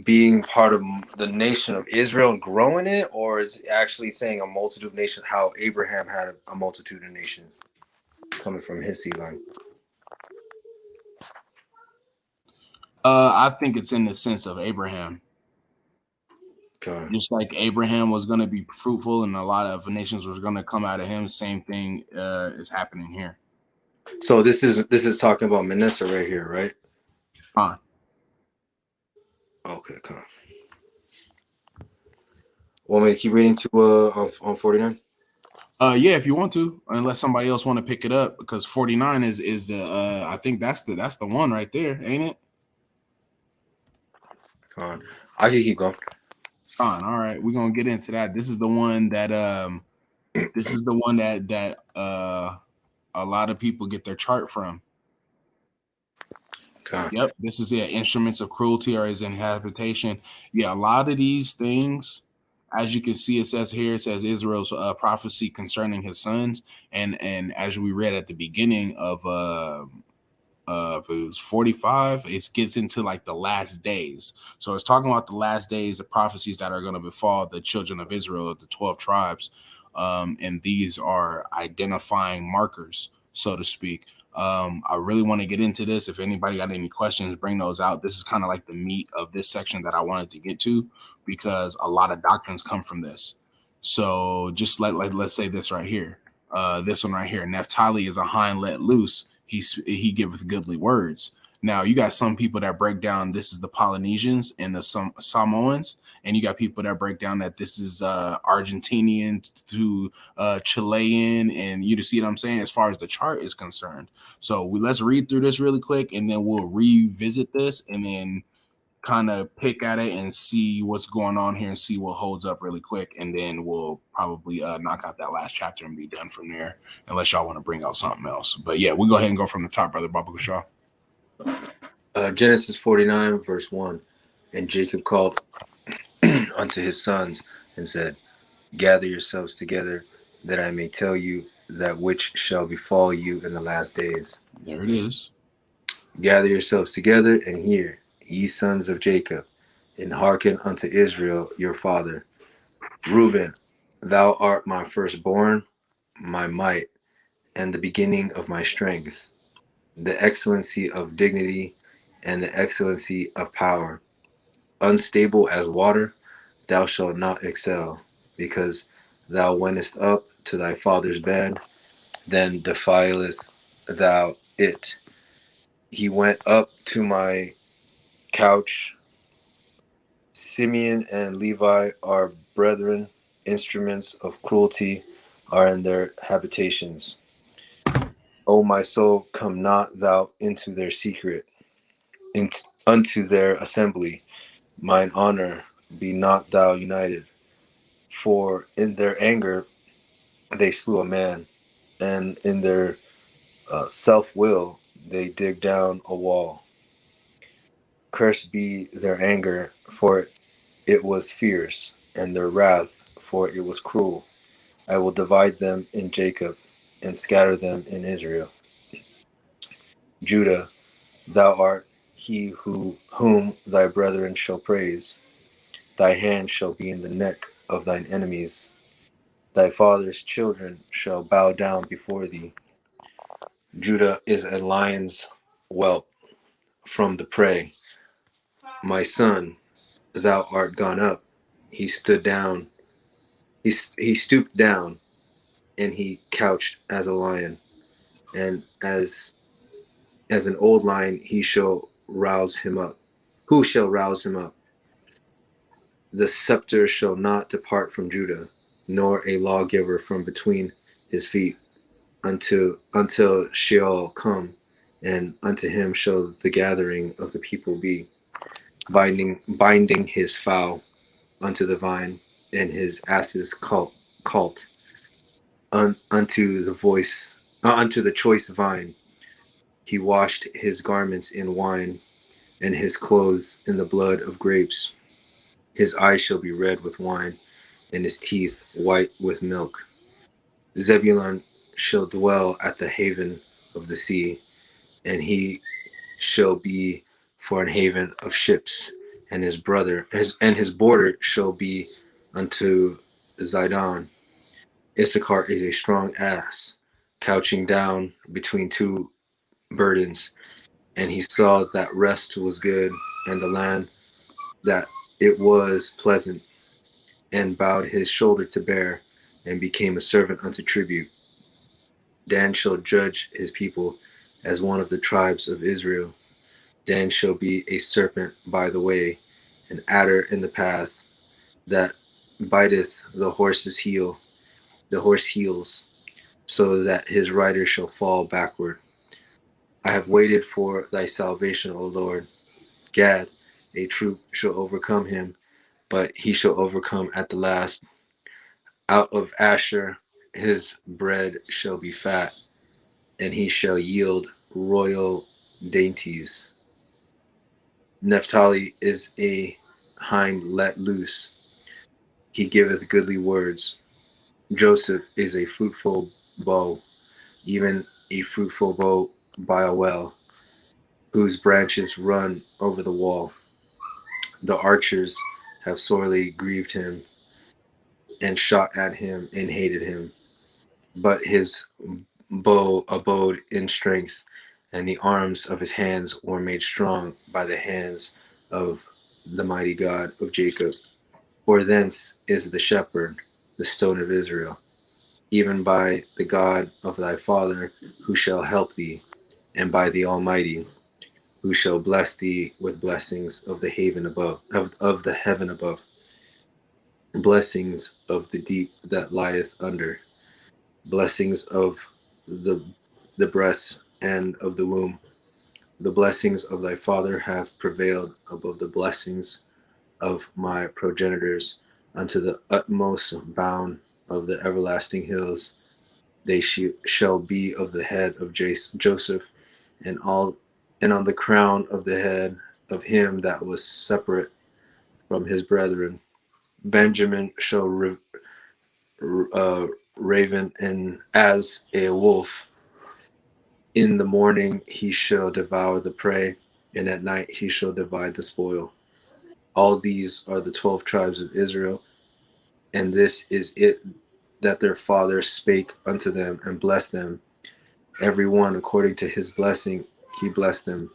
being part of the nation of Israel and growing it, or is it actually saying a multitude of nations, how Abraham had a multitude of nations coming from his seed line? I think it's in the sense of Abraham. Okay. Just like Abraham was going to be fruitful and a lot of nations was going to come out of him, same thing is happening here. So this is talking about Manasseh right here, right? Huh. Okay, come on. Want me to keep reading to on 49? Yeah, if you want to, unless somebody else want to pick it up, because 49 is the I think that's the one right there, ain't it? Come on. I can keep going. Fine. All right, we're gonna get into that. This is the one that a lot of people get their chart from. Okay. Yep, this is instruments of cruelty or his inhabitation. Yeah, a lot of these things, as you can see, it says here, it says Israel's prophecy concerning his sons, and as we read at the beginning of it was 45, it gets into like the last days. So it's talking about the last days, the prophecies that are going to befall the children of Israel, of the 12 tribes. And these are identifying markers, so to speak. I really want to get into this. If anybody got any questions, bring those out. This is kind of like the meat of this section that I wanted to get to, because a lot of doctrines come from this. So just let's say this right here. This one right here. Naphtali is a hind let loose. He giveth goodly words. Now you got some people that break down this is the Polynesians and the Samoans, and you got people that break down that this is Argentinian to Chilean, and you see what I'm saying as far as the chart is concerned. So let's read through this really quick, and then we'll revisit this, and then kind of pick at it and see what's going on here and see what holds up really quick, and then we'll probably knock out that last chapter and be done from there, unless y'all want to bring out something else. But yeah, we'll go ahead and go from the top, Brother Baba Shaw. Genesis 49, verse 1. And Jacob called unto his sons and said, Gather yourselves together, that I may tell you that which shall befall you in the last days. There it is. Gather yourselves together and hear, ye sons of Jacob, and hearken unto Israel your father. Reuben, thou art my firstborn, my might, and the beginning of my strength, the excellency of dignity, and the excellency of power. Unstable as water, thou shalt not excel, because thou wentest up to thy father's bed, then defileth thou it. He went up to my couch. Simeon and Levi are brethren, instruments of cruelty are in their habitations. O my soul, come not thou into their secret, unto their assembly. Mine honor, be not thou united. For in their anger they slew a man, and in their self-will they dig down a wall. Cursed be their anger, for it was fierce, and their wrath, for it was cruel. I will divide them in Jacob, and scatter them in Israel. Judah, thou art he whom thy brethren shall praise. Thy hand shall be in the neck of thine enemies. Thy father's children shall bow down before thee. Judah is a lion's whelp from the prey. My son, thou art gone up. He stood down. He stooped down, and he couched as a lion, and as an old lion he shall rouse him up. Who shall rouse him up? The scepter shall not depart from Judah, nor a lawgiver from between his feet, until Sheol come, and unto him shall the gathering of the people be, binding his fowl unto the vine, and his ass's colt unto the choice vine. He washed his garments in wine, and his clothes in the blood of grapes. His eyes shall be red with wine, and his teeth white with milk. Zebulun shall dwell at the haven of the sea, and he shall be for an haven of ships, and his border shall be unto Zidon. Issachar is a strong ass, couching down between two burdens, and he saw that rest was good, and the land that it was pleasant, and bowed his shoulder to bear, and became a servant unto tribute. Dan shall judge his people as one of the tribes of Israel. Dan shall be a serpent by the way, an adder in the path, that biteth the horse's heel, the horse heels, so that his rider shall fall backward. I have waited for thy salvation, O Lord. Gad, a troop shall overcome him, but he shall overcome at the last. Out of Asher his bread shall be fat, and he shall yield royal dainties. Naphtali is a hind let loose. He giveth goodly words. Joseph is a fruitful bow, even a fruitful bow by a well, whose branches run over the wall. The archers have sorely grieved him, and shot at him, and hated him. But his bow abode in strength, and the arms of his hands were made strong by the hands of the mighty God of Jacob. For thence is the shepherd, the stone of Israel, even by the God of thy father, who shall help thee, and by the Almighty, who shall bless thee with blessings of the haven above, of the heaven above, blessings of the deep that lieth under, blessings of the the breasts and of the womb. The blessings of thy father have prevailed above the blessings of my progenitors unto the utmost bound of the everlasting hills. They shall be of the head of Joseph, and all, and on the crown of the head of him that was separate from his brethren. Benjamin shall uh, raven, and as a wolf. In the morning he shall devour the prey, and at night he shall divide the spoil. All these are the 12 tribes of Israel, and this is it that their father spake unto them and blessed them. Every one according to his blessing he blessed them.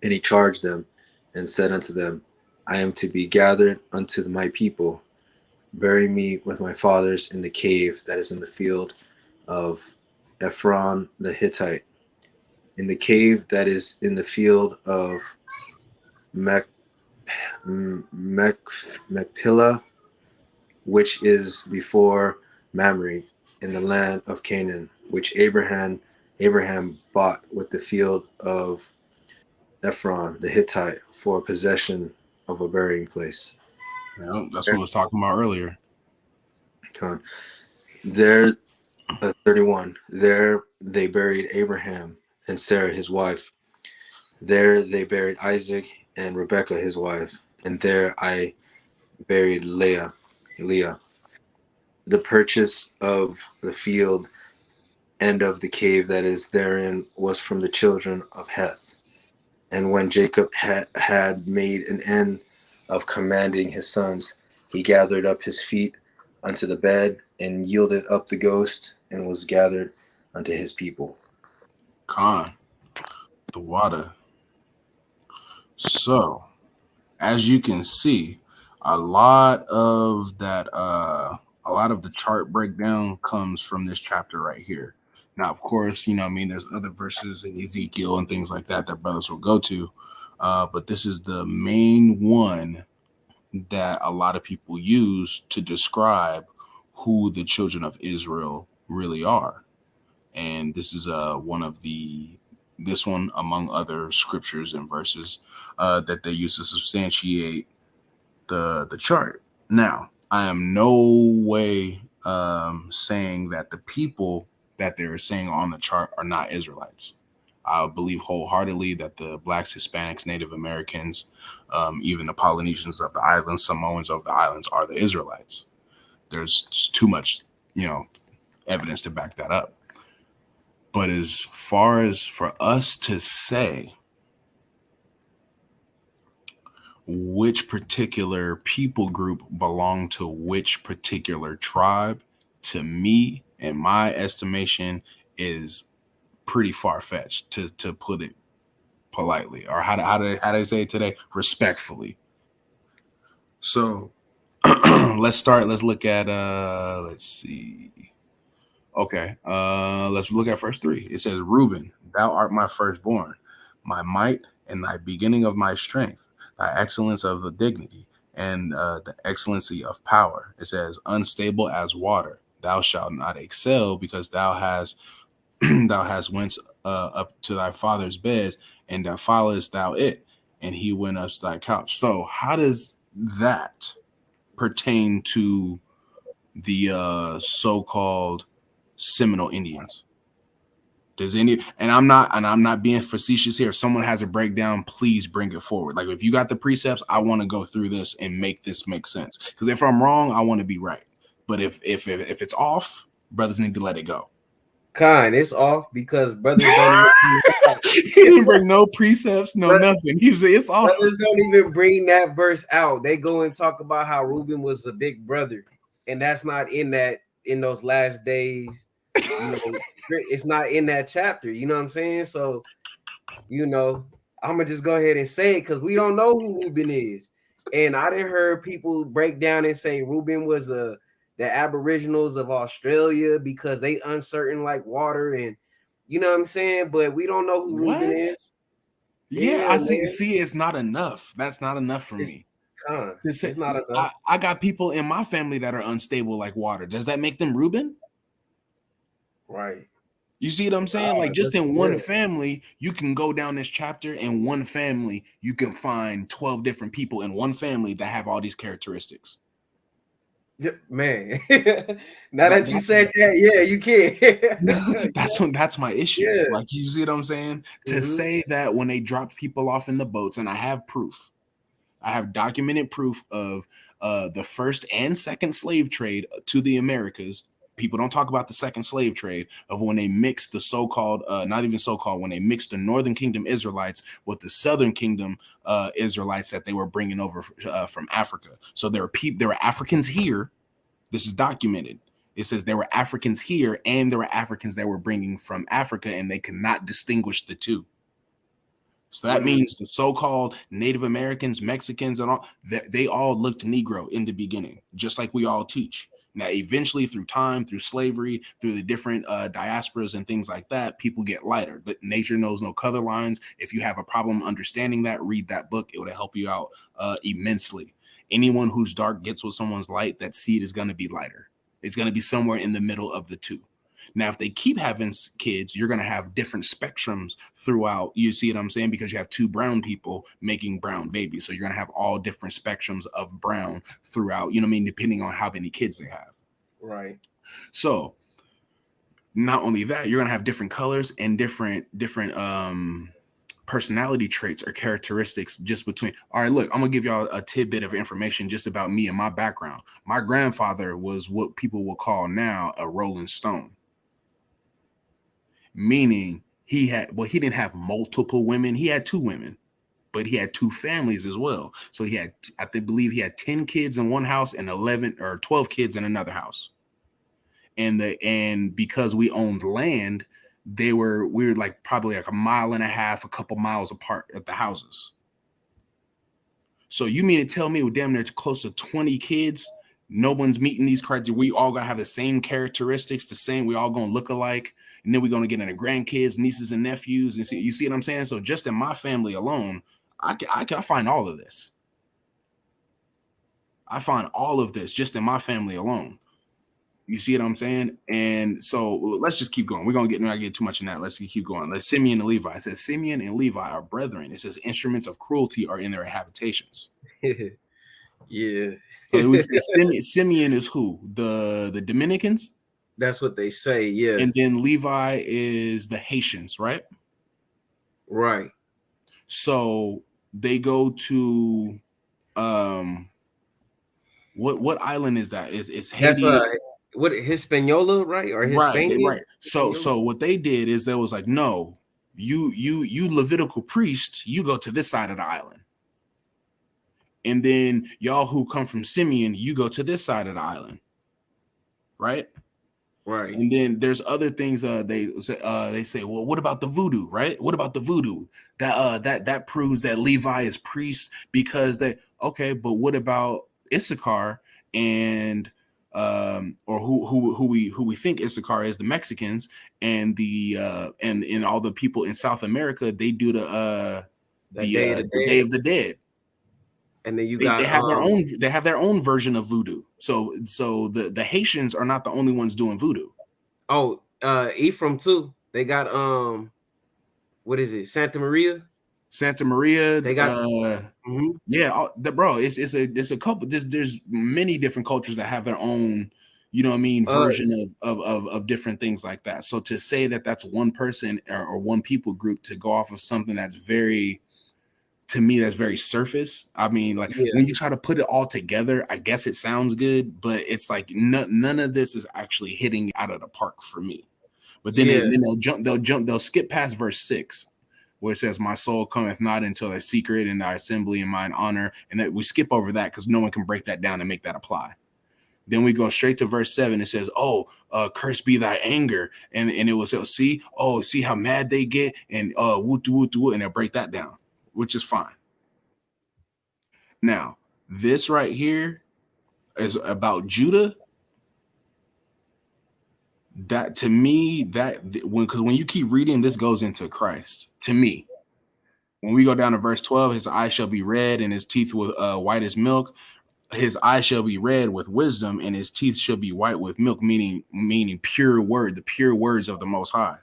And he charged them and said unto them, I am to be gathered unto my people. Bury me with my fathers in the cave that is in the field of Ephron the Hittite, in the cave that is in the field of Mech, Mechpillah, which is before Mamre, in the land of Canaan, which Abraham bought with the field of Ephron the Hittite for possession of a burying place. Yeah, that's what I was talking about earlier. There, 31. There they buried Abraham and Sarah his wife. There they buried Isaac and Rebekah his wife. And there I buried Leah. The purchase of the field and of the cave that is therein was from the children of Heth. And when Jacob had made an end of commanding his sons, he gathered up his feet unto the bed and yielded up the ghost and was gathered unto his people. Khan, the water. So, as you can see, a lot of the chart breakdown comes from this chapter right here. Now, of course, there's other verses in Ezekiel and things like that brothers will go to, but this is the main one that a lot of people use to describe who the children of Israel really are. And this is this one among other scriptures and verses that they use to substantiate the chart. Now, I am no way saying that the people that they're saying on the chart are not Israelites. I believe wholeheartedly that the Blacks, Hispanics, Native Americans, even the Polynesians of the islands, Samoans of the islands are the Israelites. There's just too much, evidence to back that up. But as far as for us to say which particular people group belong to which particular tribe, to me, in my estimation, is pretty far-fetched, to put it politely, or how do they say it today, respectfully. So let's look at let's see. Okay, let's look at verse 3. It says, Reuben, thou art my firstborn, my might and thy beginning of my strength, thy excellence of the dignity, and the excellency of power. It says, unstable as water, thou shalt not excel, because thou hast thou hast went up to thy father's bed, and followest thou it, and he went up to thy couch. So how does that pertain to the so-called Seminole Indians? Does any, and I'm not being facetious here. If someone has a breakdown, please bring it forward. Like if you got the precepts, I want to go through this and make this make sense. Because if I'm wrong, I want to be right. But if it's off, brothers need to let it go. It's off because brothers don't even he didn't bring no precepts, no nothing. He said it's off. Brothers don't even bring that verse out. They go and talk about how Reuben was a big brother, and that's not in those last days. You know, it's not in that chapter. You know what I'm saying? So, you know, I'm gonna just go ahead and say it because we don't know who Reuben is. And I didn't heard people break down and say Reuben was the Aboriginals of Australia because they uncertain like water, and you know what I'm saying. But we don't know who Reuben is. Yeah, I see. Man. See, it's not enough. That's not enough for me. It's not enough. I got people in my family that are unstable like water. Does that make them Reuben? Right. You see what I'm saying? Like just in one family, you can go down this chapter. In one family, you can find 12 different people in one family that have all these characteristics. Man, now that you said that, yeah, you can. That's my issue. Yeah. Like you see what I'm saying? To say that when they dropped people off in the boats, and I have proof, I have documented proof of the first and second slave trade to the Americas. People don't talk about the second slave trade of when they mixed the so-called, not even so-called, when they mixed the Northern Kingdom Israelites with the Southern Kingdom Israelites that they were bringing over from Africa. So there were Africans here. This is documented. It says there were Africans here and there were Africans that were bringing from Africa, and they could not distinguish the two. So that means the so-called Native Americans, Mexicans, and all, they all looked Negro in the beginning, just like we all teach. Now, eventually, through time, through slavery, through the different diasporas and things like that, people get lighter. But nature knows no color lines. If you have a problem understanding that, read that book. It would help you out immensely. Anyone who's dark gets with someone's light, that seed is going to be lighter. It's going to be somewhere in the middle of the two. Now, if they keep having kids, you're going to have different spectrums throughout. You see what I'm saying? Because you have two brown people making brown babies. So you're going to have all different spectrums of brown throughout, you know what I mean? Depending on how many kids they have. Right. So not only that, you're going to have different colors and different personality traits or characteristics just between. All right, look, I'm going to give y'all a tidbit of information just about me and my background. My grandfather was what people will call now a Rolling Stone. Meaning he didn't have multiple women. He had 2 women, but he had 2 families as well. So he had, believe he had 10 kids in one house and 11 or 12 kids in another house. And because we owned land, we were like probably like a mile and a half, a couple miles apart at the houses. So you mean to tell me with damn near close to 20 kids, no one's meeting these criteria? We all gonna have the same characteristics, the same. We all gonna look alike. And then we're going to get into grandkids, nieces, and nephews. And you see what I'm saying? So just in my family alone, I find all of this. I find all of this just in my family alone. You see what I'm saying? And so let's just keep going. We're going to not get too much in that. Let's keep going. Let's Simeon and Levi. It says Simeon and Levi are brethren. It says instruments of cruelty are in their habitations. Yeah. So Simeon is who? The Dominicans? That's what they say, yeah. And then Levi is the Haitians, right? Right. So they go to what island is that? Is Haiti? That's what, Hispaniola, right? Or Hispania? Right. So what they did is they was like, no, you Levitical priest, you go to this side of the island. And then y'all who come from Simeon, you go to this side of the island. Right? Right. And then there's other things they say, well, what about the voodoo, right? What about the voodoo? That proves that Levi is priest because but what about Issachar and or who we think Issachar is, the Mexicans and and all the people in South America, they do the Day of the Dead. And then they have their own version of voodoo. So the Haitians are not the only ones doing voodoo. Oh, Ephraim too. They got what is it? Santa Maria? Santa Maria. They got mhm. Yeah, bro. It's a couple. There's many different cultures that have their own, you know what I mean, version of different things like that. So to say that that's one person or one people group to go off of something that's very, to me, that's very surface. I mean, like Yeah. when you try to put it all together, I guess it sounds good, but it's like none of this is actually hitting out of the park for me. But then, Yeah. they'll skip past verse 6, where it says, "My soul cometh not until thy secret and thy assembly in mine honor," and that we skip over that because no one can break that down and make that apply. Then we go straight to verse 7. It says, "Oh, cursed be thy anger," and it will say, see how mad they get, and woot woot woot, and they'll break that down, which is fine. Now, this right here is about Judah. That to me, because when you keep reading, this goes into Christ. To me, when we go down to verse 12, his eyes shall be red, and his teeth with white as milk. His eyes shall be red with wisdom, and his teeth shall be white with milk, meaning pure word, the pure words of the Most High.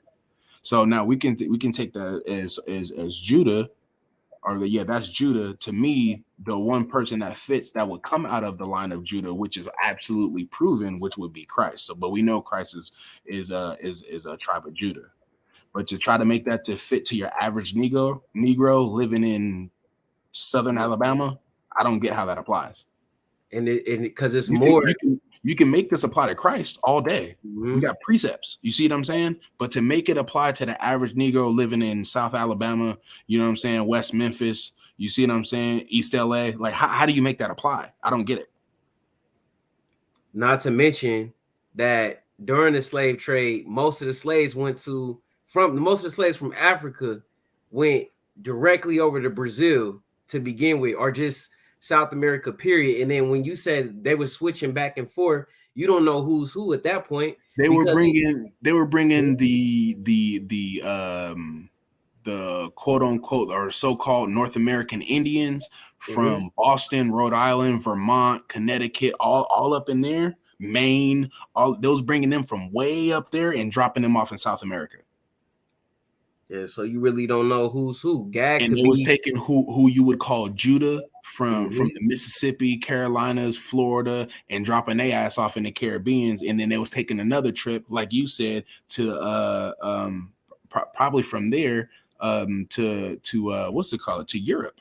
So now we can take that as Judah, or that's Judah. To me, the one person that fits that would come out of the line of Judah, which is absolutely proven, which would be Christ. So, but we know Christ is a tribe of Judah. But to try to make that to fit to your average Negro living in Southern Alabama, I don't get how that applies. And because it's more. You can make this apply to Christ all day. Mhm. We got precepts. You see what I'm saying? But to make it apply to the average Negro living in South Alabama, you know what I'm saying? West Memphis, you see what I'm saying? East LA, like how do you make that apply? I don't get it. Not to mention that during the slave trade, most of the slaves from Africa went directly over to Brazil to begin with, or just South America, period. And then when you said they were switching back and forth, you don't know who's who at that point. They were bringing the quote unquote or so-called North American Indians from Boston, Rhode Island, Vermont, Connecticut, all up in there, Maine, all those, bringing them from way up there and dropping them off in South America. Yeah, so you really don't know who's who. Gag and could it was be taking who you would call Judah from the Mississippi, Carolinas, Florida, and dropping their ass off in the Caribbeans, and then they was taking another trip, like you said, to probably from there to what's it called, to Europe.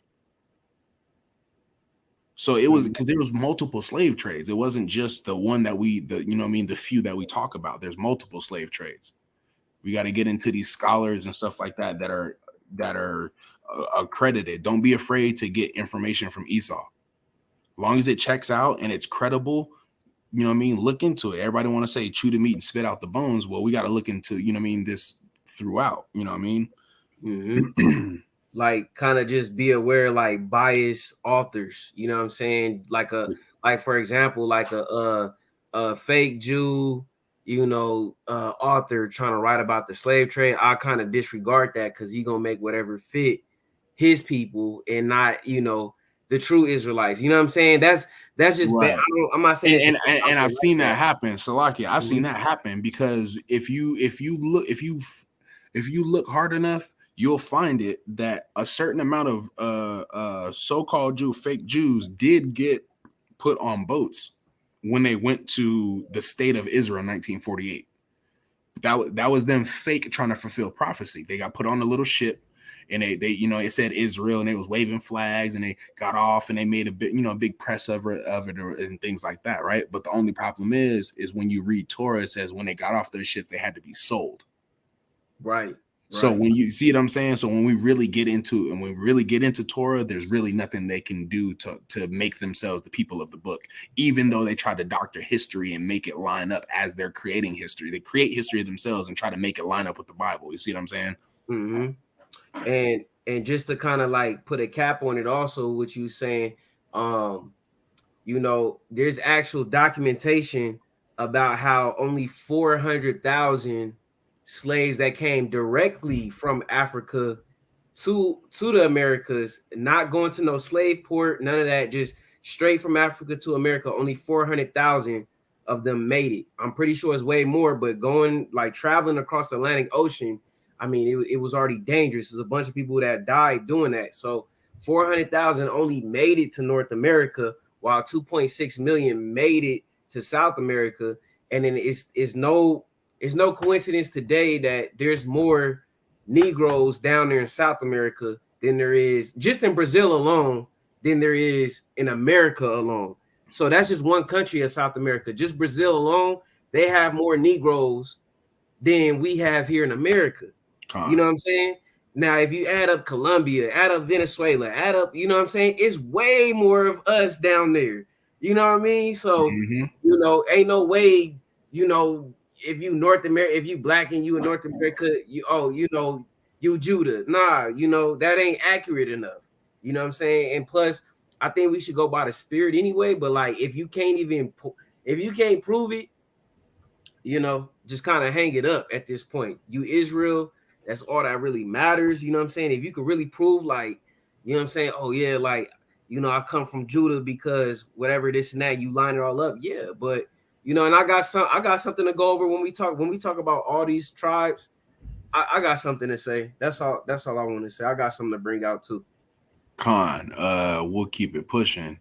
So it was because there was multiple slave trades. It wasn't just the one that the few that we talk about. There's multiple slave trades. We got to get into these scholars and stuff like that are accredited. Don't be afraid to get information from Esau. As long as it checks out and it's credible, you know what I mean? Look into it. Everybody want to say chew the meat and spit out the bones. Well, we got to look into, you know what I mean, this throughout, you know what I mean? Mm-hmm. Like kind of just be aware, like biased authors, you know what I'm saying? Like for example, like a fake Jew, author trying to write about the slave trade. I kind of disregard that because he's gonna make whatever fit his people and not, the true Israelites. You know what I'm saying? That's just right. bad. I'm not saying and I've seen that happen. Salakia, I've seen that happen because if you look hard enough, you'll find it that a certain amount of so-called fake Jews did get put on boats when they went to the state of Israel in 1948. That was them fake trying to fulfill prophecy. They got put on a little ship, and they it said Israel, and they was waving flags, and they got off, and they made a big press of it and things like that, right? But the only problem is when you read Torah, it says when they got off their ship, they had to be sold. Right. So when you see what I'm saying, so when we really get into Torah, there's really nothing they can do to make themselves the people of the book, even though they try to doctor history and make it line up as they're creating history. They create history themselves and try to make it line up with the Bible. You see what I'm saying? Mm-hmm. And just to kind of like put a cap on it, also what you saying, there's actual documentation about how only 400,000 slaves that came directly from Africa to the Americas, not going to no slave port, none of that, just straight from Africa to America. Only 400,000 of them made it. I'm pretty sure it's way more, but traveling across the Atlantic Ocean, I mean, it was already dangerous. There's a bunch of people that died doing that. So 400,000 only made it to North America, while 2.6 million made it to South America. And then it's no coincidence today that there's more Negroes down there in South America than there is just in Brazil alone than there is in America alone. So that's just one country of South America. Just Brazil alone, they have more Negroes than we have here in America. You know what I'm saying? Now, if you add up Colombia, add up Venezuela, add up, you know what I'm saying? It's way more of us down there. You know what I mean? So, you know, ain't no way, you know, if you North America, if you black and you in North America, you Judah. Nah, you know, that ain't accurate enough. You know what I'm saying? And plus, I think we should go by the spirit anyway. But like, if you can't prove it, you know, just kind of hang it up at this point. You Israel, that's all that really matters. You know what I'm saying? If you could really prove, like, you know what I'm saying? Oh yeah, like, you know, I come from Judah because whatever this and that, you line it all up. Yeah, but you know, and I got something to go over when we talk about all these tribes. I got something to say. That's all I want to say. I got something to bring out too. We'll keep it pushing.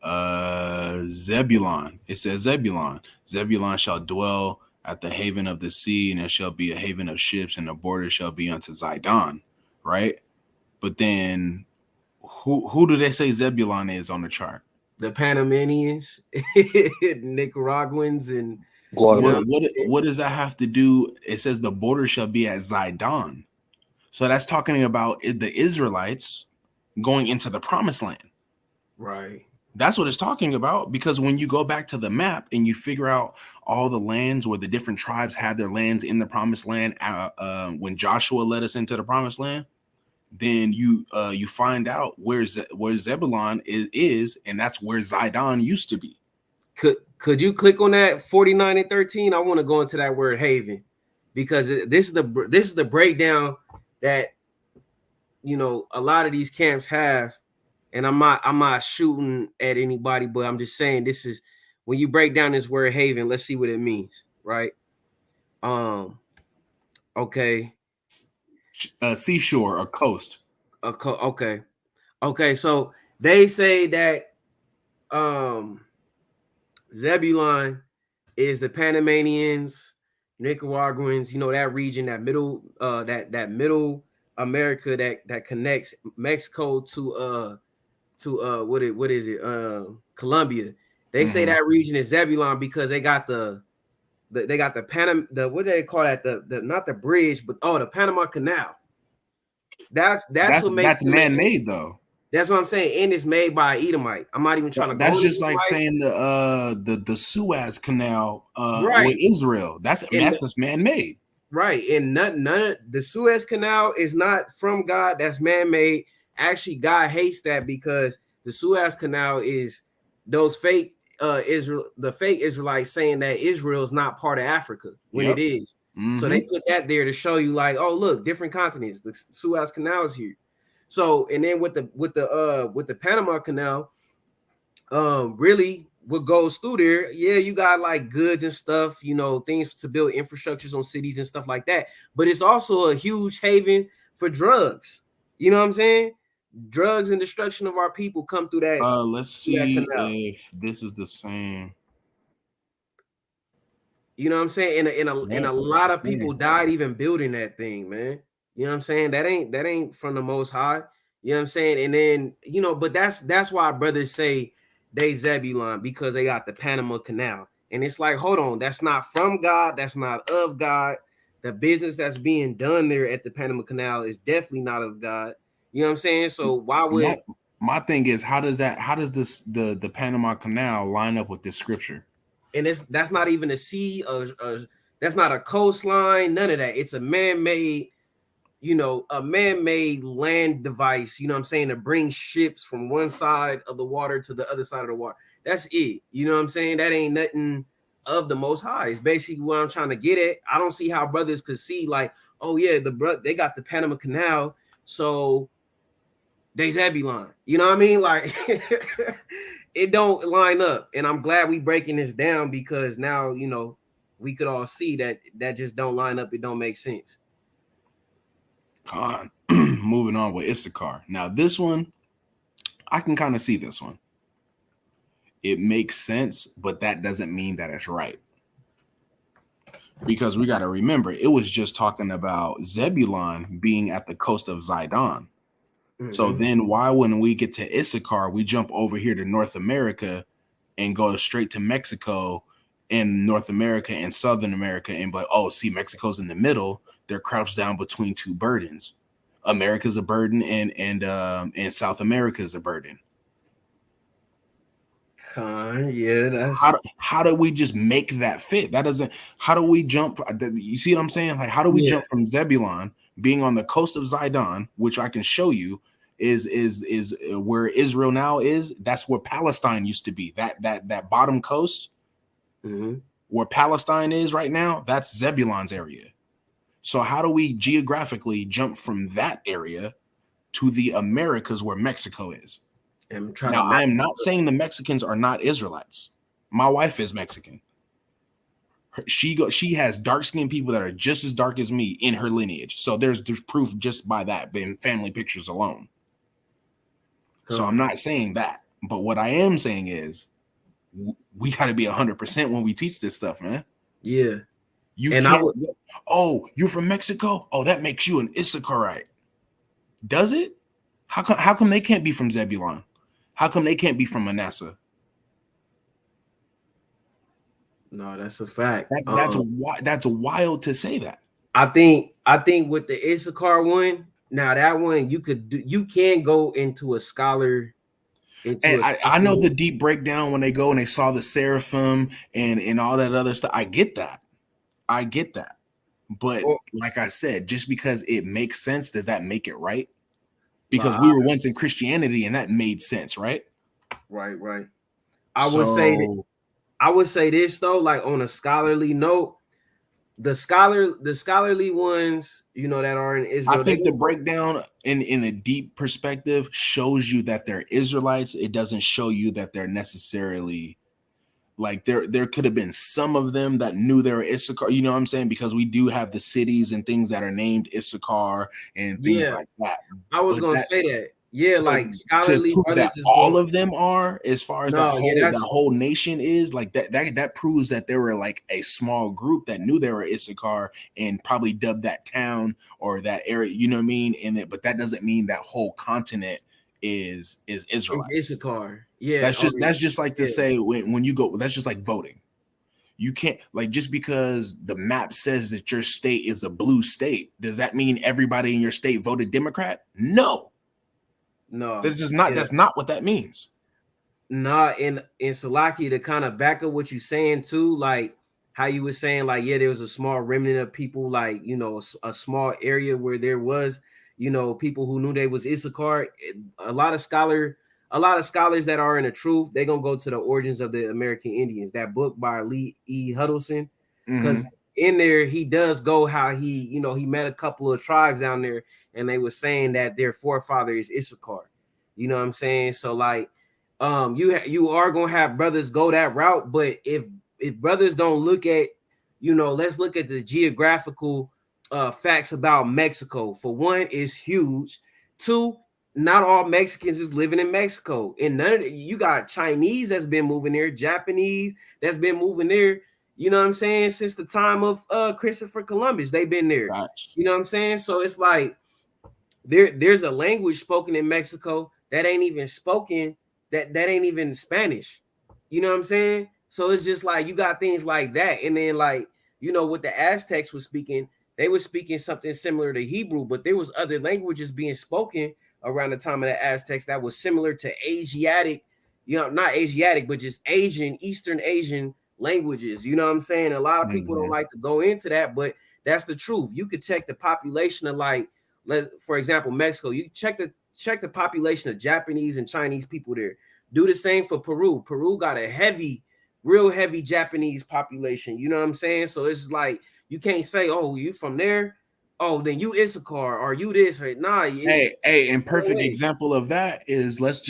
Zebulon. It says Zebulon shall dwell at the haven of the sea, and it shall be a haven of ships, and the border shall be unto Zidon, right? But then who do they say Zebulon is on the chart? The Panamanians, Nicaraguans, and what does that have to do? It says the border shall be at Zidon. So that's talking about the Israelites going into the promised land. Right. That's what it's talking about, because when you go back to the map and you figure out all the lands where the different tribes had their lands in the promised land, when Joshua led us into the promised land, then you find out where Zebulon is, and that's where Zidon used to be. Could you click on that 49 and 13? I want to go into that word haven, because this is the breakdown that, you know, a lot of these camps have. And I'm not shooting at anybody, but I'm just saying, this is when you break down this word haven, let's see what it means, right? Okay. Seashore or coast. Okay. So they say that Zebulon is the Panamanians, Nicaraguans, you know, that region, that middle America that connects Mexico to what is it? Colombia. They say that region is Zebulon because they got the what do they call that? The not the bridge, but the Panama Canal. That's what makes man-made though. That's what I'm saying, and it's made by Edomite. I'm not even trying to. That's just like saying the Suez Canal with Israel. That's man-made. Right, and none of the Suez Canal is not from God. That's man-made. Actually, God hates that, because the Suez Canal is those fake the fake Israelites saying that Israel is not part of Africa when it is. So they put that there to show you, like, oh look, different continents. The Suez Canal is here. So, and then with the Panama Canal, really what goes through there, yeah, you got like goods and stuff, you know, things to build infrastructures on cities and stuff like that. But it's also a huge haven for drugs. You know what I'm saying? Drugs and destruction of our people come through that. Let's see if this is the same. You know what I'm saying? And a lot of people died even building that thing, man. You know what I'm saying? That ain't from the Most High. You know what I'm saying? And then, you know, but that's why brothers say they Zebulon, because they got the Panama Canal. And it's like, hold on, that's not from God, that's not of God. The business that's being done there at the Panama Canal is definitely not of God. You know what I'm saying? So why would my thing is, how does this the Panama Canal line up with this scripture? And that's not even a sea, that's not a coastline, none of that. It's a man-made, you know, a man-made land device, you know what I'm saying, to bring ships from one side of the water to the other side of the water. That's it. You know what I'm saying? That ain't nothing of the Most High. It's basically what I'm trying to get at. I don't see how brothers could see, like, oh yeah, they got the Panama Canal, so they Zebulon. You know what I mean? Like, it don't line up. And I'm glad we breaking this down, because now, you know, we could all see that just don't line up. It don't make sense. Con. Moving on with Issachar. Now, this one, I can kind of see this one. It makes sense, but that doesn't mean that it's right. Because we got to remember, it was just talking about Zebulon being at the coast of Zidon. So then why, when we get to Issachar, we jump over here to North America and go straight to Mexico and North America and Southern America and be like, oh, see, Mexico's in the middle. They're crouched down between two burdens. America's a burden and South America is a burden. Yeah, that's how do we just make that fit? That doesn't. How do we jump? You see what I'm saying? Like, how do we jump from Zebulon being on the coast of Zidon, which I can show you is where Israel now is? That's where Palestine used to be. That bottom coast, where Palestine is right now, that's Zebulon's area. So how do we geographically jump from that area to the Americas where Mexico is? Now, I am not saying the Mexicans are not Israelites. My wife is Mexican. She has dark-skinned people that are just as dark as me in her lineage. So there's proof just by that, in family pictures alone. So I'm not saying that. But what I am saying is we got to be 100% when we teach this stuff, man. Yeah. You can't. Oh, you're from Mexico? Oh, that makes you an Issacharite. Does it? How come they can't be from Zebulon? How come they can't be from Manasseh? No, that's a fact. That's wild to say that. I think with the Issachar one, now that one you can go into a scholar. I know the deep breakdown when they go and they saw the seraphim and all that other stuff. I get that. But like I said, just because it makes sense, does that make it right? Because we were once in Christianity and that made sense, right? Right. I would say this though, like on a scholarly note, the scholarly ones, that are in Israel. I think the breakdown in a deep perspective shows you that they're Israelites. It doesn't show you that they're necessarily like there could have been some of them that knew they were Issachar, you know what I'm saying? Because we do have the cities and things that are named Issachar and things like that. I was going to say that. Yeah, like scholarly to prove that all of them are, as far as that whole nation is, like that proves that there were like a small group that knew they were Issachar and probably dubbed that town or that area, you know what I mean? But that doesn't mean that whole continent is Israel. Issachar. Yeah. That's just like to say when you go, that's just like voting. You can't, like, just because the map says that your state is a blue state, does that mean everybody in your state voted Democrat? No. That's not what that means. In Salaki, to kind of back up what you're saying too, like how you were saying, like, there was a small remnant of people, like, a small area where there was, people who knew they was Issachar. A lot of scholars that are in the truth, they're gonna go to the origins of the American Indians, that book by Lee E. Huddleston, because in there he does go how he met a couple of tribes down there and they were saying that their forefather is Issachar. You know what I'm saying? So like you are gonna have brothers go that route, but if brothers don't look at, let's look at the geographical facts about Mexico. For one, it's huge. Two, not all Mexicans is living in Mexico. And none of you got Chinese that's been moving there, Japanese that's been moving there. You know what I'm saying? Since the time of Christopher Columbus, they've been there. Right. You know what I'm saying? So it's like there's a language spoken in Mexico that ain't even spoken, that ain't even Spanish. You know what I'm saying? So it's just like you got things like that. And then like, what the Aztecs was speaking, they were speaking something similar to Hebrew, but there was other languages being spoken around the time of the Aztecs that was similar to Asiatic, not Asiatic, but just Asian, Eastern Asian languages. You know what I'm saying? A lot of people don't like to go into that, but that's the truth. You could check the population of, like, for example, Mexico. You check the population of Japanese and Chinese people there. Do the same for Peru. Peru got a real heavy Japanese population. You know what I'm saying? So it's like you can't say, oh, you from there, oh, then you Issachar, or you this, or nah. Hey, and perfect example of that is let's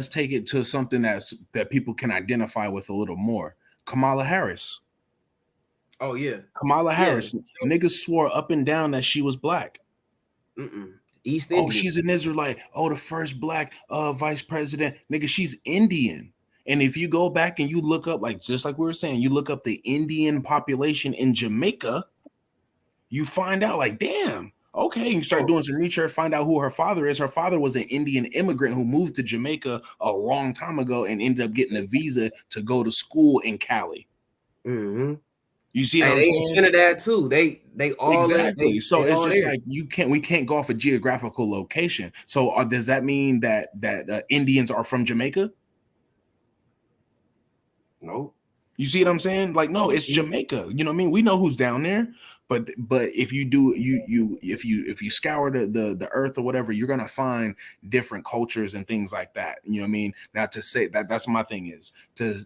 take it to something that people can identify with a little more. Kamala Harris. Oh yeah, Kamala Harris. Niggas swore up and down that she was black. East Oh, Indian. she's an Israelite. Oh, the first black vice president. Nigga, she's Indian. And if you go back and you look up, like just like we were saying, you look up the Indian population in Jamaica, you find out like, damn, okay, you start doing some research, find out who her father is. Her father was an Indian immigrant who moved to Jamaica a long time ago and ended up getting a visa to go to school in Cali. Mm-hmm. You see what I'm they saying? in Trinidad too. They all exactly. So they it's all just there. like we can't go off a geographical location. So does that mean that Indians are from Jamaica? No. You see what I'm saying? Like, no, it's Jamaica. You know what I mean? We know who's down there, but if you do if you scour the earth or whatever, you're gonna find different cultures and things like that. You know what I mean? Now to say that's my thing is to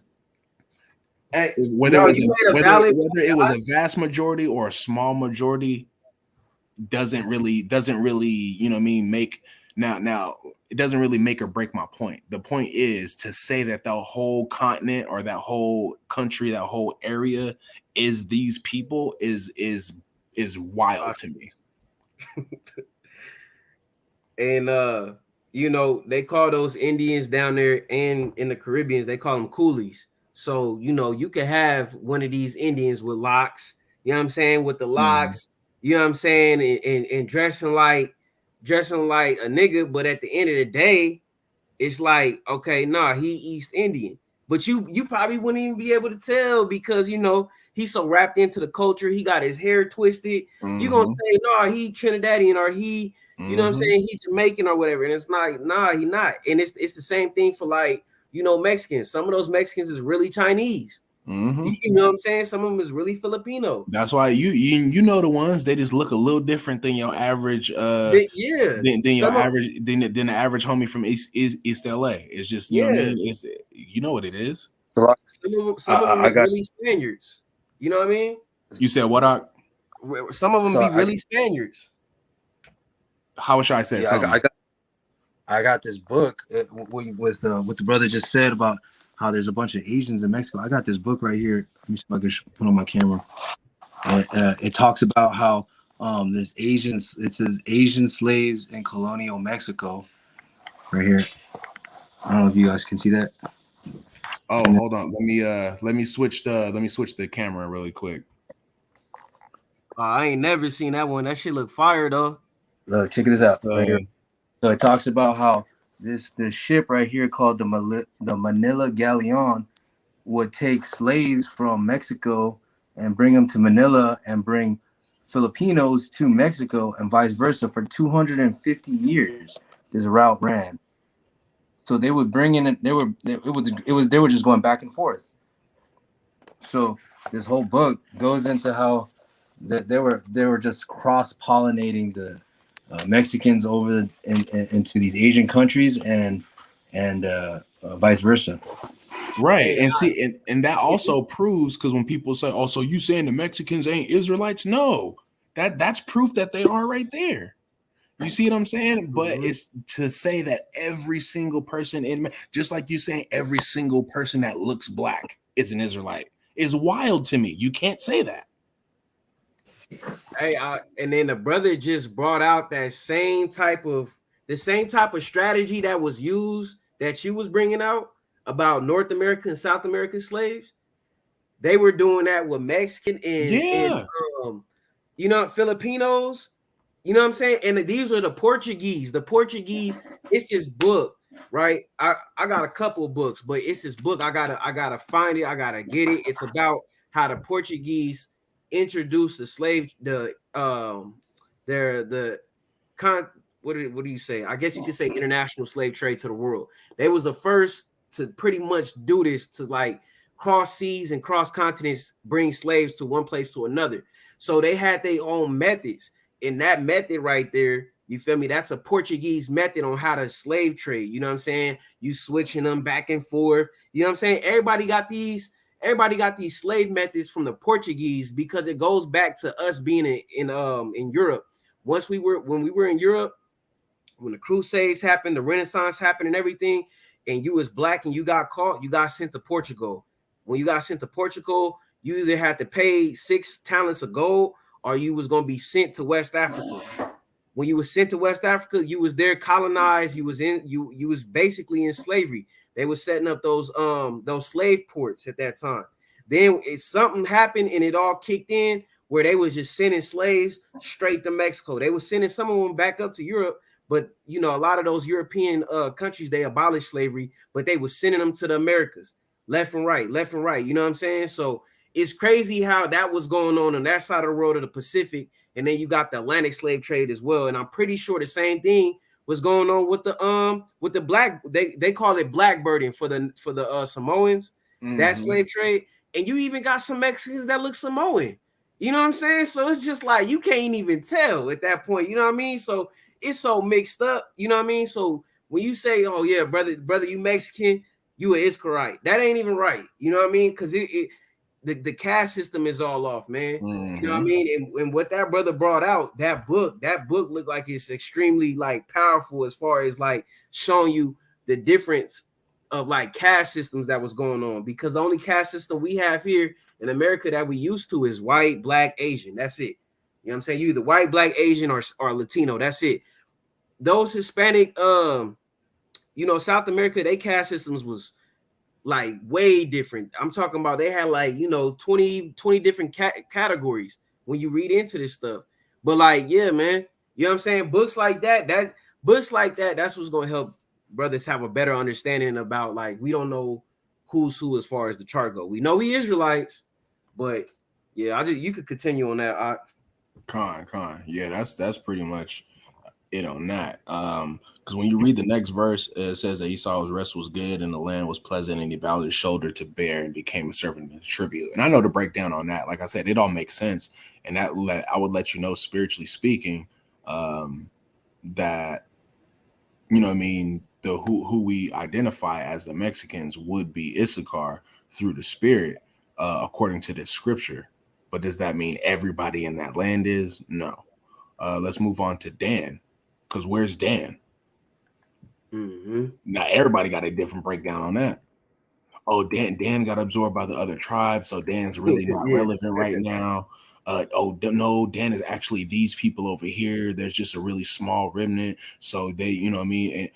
whether it was a vast majority or a small majority doesn't really you know what I mean make now it doesn't really make or break my point. The point is to say that the whole continent or that whole country, that whole area is these people is wild to me. And you know, they call those Indians down there and in the Caribbeans, they call them coolies. So, you know, you could have one of these Indians with locks, you know what I'm saying, with the locks, you know what I'm saying, and dressing like a nigga, but at the end of the day, it's like, okay, nah, he East Indian. But you probably wouldn't even be able to tell because, you know, he's so wrapped into the culture. He got his hair twisted. You're going to say, nah, he Trinidadian or he, you know what I'm saying, he Jamaican or whatever. And it's not, nah, he not. And it's the same thing for like, you know, Mexicans. Some of those Mexicans is really Chinese. You know what I'm saying? Some of them is really Filipino. That's why you know the ones, they just look a little different than your average than the average homie from East LA. It's just, you know what I mean? It's, you know what it is. Some of them are really Spaniards. You know what I mean? You said what? Some of them be really Spaniards. How should I say something? I got this book with what the brother just said about how there's a bunch of Asians in Mexico. I got this book right here. Let me see if I can put on my camera. It talks about how there's Asians. It says Asian slaves in colonial Mexico, right here. I don't know if you guys can see that. Oh, hold on. Let me switch the camera really quick. I ain't never seen that one. That shit look fire though. Look, check this out right here. So it talks about how this ship right here called the Manila Galleon would take slaves from Mexico and bring them to Manila and bring Filipinos to Mexico and vice versa for 250 years. This route ran. So they would bring in they were just going back and forth. So this whole book goes into how that they were just cross-pollinating the Mexicans over into these Asian countries and vice versa. Right. And see, and that also proves, because when people say, oh, so you saying the Mexicans ain't Israelites? No, that's proof that they are right there. You see what I'm saying? But it's to say that every single person just like you saying every single person that looks black is an Israelite is wild to me. You can't say that. Hey, and then the brother just brought out the same type of strategy that was used that you was bringing out about North American and South American slaves. They were doing that with Mexican and you know, Filipinos. You know what I'm saying? And these are the Portuguese. The Portuguese, it's this book, right? I got a couple of books, but it's this book. I gotta find it. I gotta get it. It's about how the Portuguese introduced the slave, what do you say? I guess you could say international slave trade to the world. They was the first to pretty much do this, to like cross seas and cross continents, bring slaves to one place to another. So they had their own methods. And that method right there, you feel me? That's a Portuguese method on how to slave trade. You know what I'm saying? You switching them back and forth. You know what I'm saying? Everybody got these slave methods from the Portuguese, because it goes back to us being in Europe. When we were in Europe, when the Crusades happened, the Renaissance happened and everything, and you was black and you got caught, you got sent to Portugal. When you got sent to Portugal, you either had to pay 6 talents of gold or you was going to be sent to West Africa. when you was sent to West Africa, you was there colonized. You was basically in slavery. They was setting up those slave ports at that time. Then something happened and it all kicked in where they was just sending slaves straight to Mexico. They was sending some of them back up to Europe, but you know, a lot of those European countries, they abolished slavery, but they was sending them to the Americas, left and right. You know what I'm saying? So it's crazy how that was going on that side of the world of the Pacific, and then you got the Atlantic slave trade as well. And I'm pretty sure the same thing was going on with the black, they call it blackbirding for the Samoans, that slave trade. And you even got some Mexicans that look Samoan. You know what I'm saying? So it's just like you can't even tell at that point. You know what I mean? So it's so mixed up. You know what I mean? So when you say, "Oh yeah, brother, you Mexican, you an Israelite," that ain't even right. You know what I mean? Because the caste system is all off, man. You know what I mean? And what that brother brought out, that book looked like it's extremely like powerful as far as like showing you the difference of like caste systems that was going on, because the only caste system we have here in America that we used to is white, black, Asian. That's it. You know what I'm saying? You either white, black, Asian, or Latino. That's it. Those Hispanic, you know, South America, they caste systems was like way different. I'm talking about they had like, you know, 20 different categories when you read into this stuff. But like, yeah, man, you know what I'm saying? Books like that, that's what's going to help brothers have a better understanding about, like, we don't know who's who as far as the chart go. We know we Israelites, but yeah, you could continue on that. Con. Yeah, that's pretty much it on that. Because when you read the next verse, it says that Esau's rest was good and the land was pleasant, and he bowed his shoulder to bear and became a servant of the tribute. And I know the breakdown on that, like I said, it all makes sense. And I would let you know, spiritually speaking, that, you know what I mean, the who we identify as the Mexicans would be Issachar through the spirit, according to this scripture. But does that mean everybody in that land is? No. Let's move on to Dan, because where's Dan? Now everybody got a different breakdown on that. Oh, Dan got absorbed by the other tribe, so Dan's really not relevant right now. No, Dan is actually these people over here. There's just a really small remnant, so they, you know what I mean, and,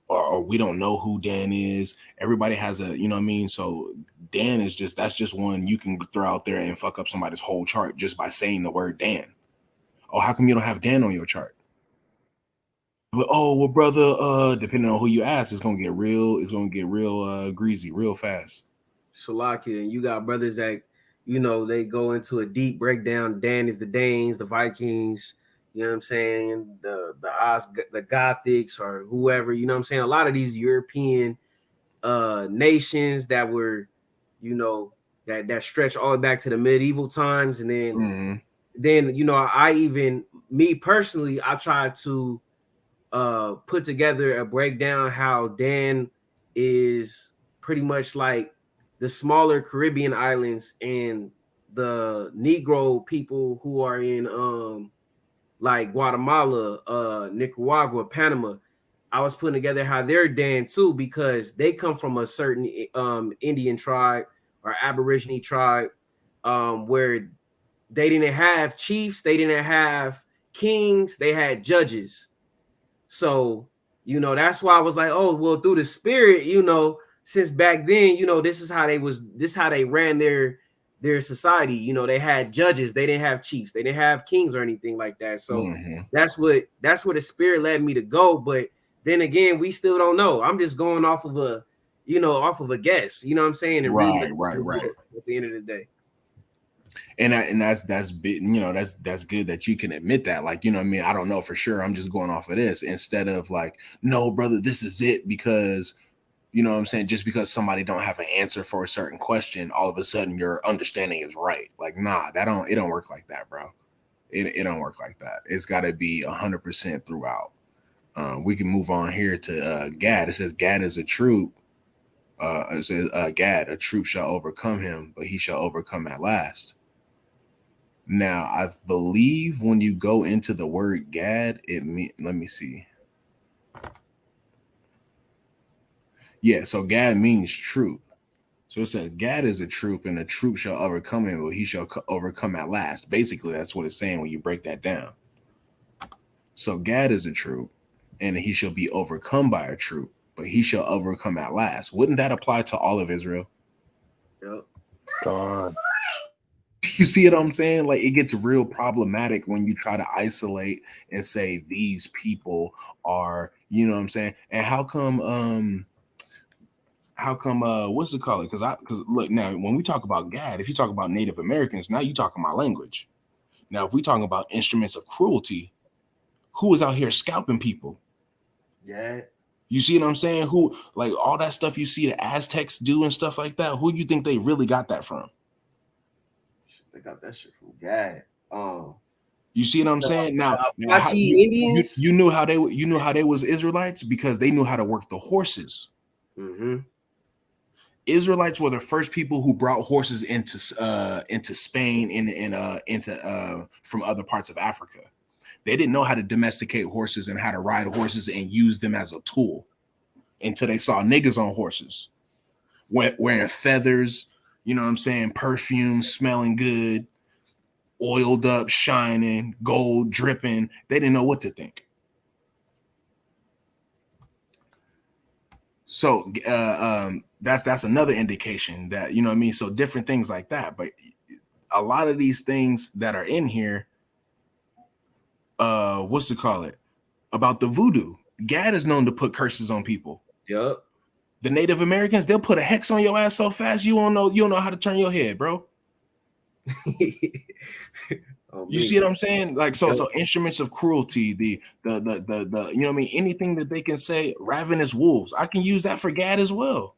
or we don't know who Dan is. Everybody has a, you know what I mean. So Dan is that's just one you can throw out there and fuck up somebody's whole chart just by saying the word Dan. Oh, how come you don't have Dan on your chart? But, oh, well, brother, depending on who you ask, it's gonna get real greasy real fast. Shalakia, and you got brothers that, you know, they go into a deep breakdown. Dan is the Danes, the Vikings, you know what I'm saying, the Gothics or whoever, you know what I'm saying. A lot of these European nations that were, you know, that stretch all the way back to the medieval times. And then you know, me personally, I tried to put together a breakdown how Dan is pretty much like the smaller Caribbean islands and the Negro people who are in like Guatemala, Nicaragua, Panama. I was putting together how they're Dan too, because they come from a certain Indian tribe or Aborigine tribe, where they didn't have chiefs, they didn't have kings, they had judges. So, you know, that's why I was like, oh, well, through the spirit, you know, since back then, you know, this is how they ran their society. You know, they had judges, they didn't have chiefs, they didn't have kings or anything like that. So that's where the spirit led me to go. But then again, we still don't know. I'm just going off of a guess, you know what I'm saying? And right. At the end of the day. And that's big, you know, that's good that you can admit that, like, you know what I mean, I don't know for sure, I'm just going off of this, instead of like, no, brother, this is it, because, you know what I'm saying, just because somebody don't have an answer for a certain question, all of a sudden your understanding is right. Like, nah, it don't work like that, bro. It don't work like that. It's got to be 100% throughout. We can move on here to Gad. It says Gad is a troop. It says Gad, a troop shall overcome him, but he shall overcome at last. Now, I believe when you go into the word Gad, let me see. Yeah, so Gad means troop. So it says Gad is a troop, and a troop shall overcome him, but he shall overcome at last. Basically, that's what it's saying when you break that down. So Gad is a troop, and he shall be overcome by a troop, but he shall overcome at last. Wouldn't that apply to all of Israel? Yep. God. You see what I'm saying? Like, it gets real problematic when you try to isolate and say these people are, you know what I'm saying? And how come what's it called? Because look, now when we talk about Gad, if you talk about Native Americans, now you talking about language. Now, if we talking about instruments of cruelty, who is out here scalping people? Yeah. You see what I'm saying? Who, like, all that stuff you see the Aztecs do and stuff like that? Who you think they really got that from? They got that shit from Gad. You see what I'm saying? Now Apache Indians. you knew how they was Israelites because they knew how to work the horses. Mm-hmm. Israelites were the first people who brought horses into Spain and into from other parts of Africa. They didn't know how to domesticate horses and how to ride horses and use them as a tool until they saw niggas on horses wearing feathers, you know what I'm saying, perfume, smelling good, oiled up, shining, gold dripping. They didn't know what to think. So that's another indication that, you know what I mean? So different things like that. But a lot of these things that are in here, what's to call it? About the voodoo. Gad is known to put curses on people. Yup. The Native Americans, they'll put a hex on your ass so fast you don't know how to turn your head, bro. You see what I'm saying? Like, so instruments of cruelty, the you know what I mean, anything that they can say, ravenous wolves. I can use that for Gad as well.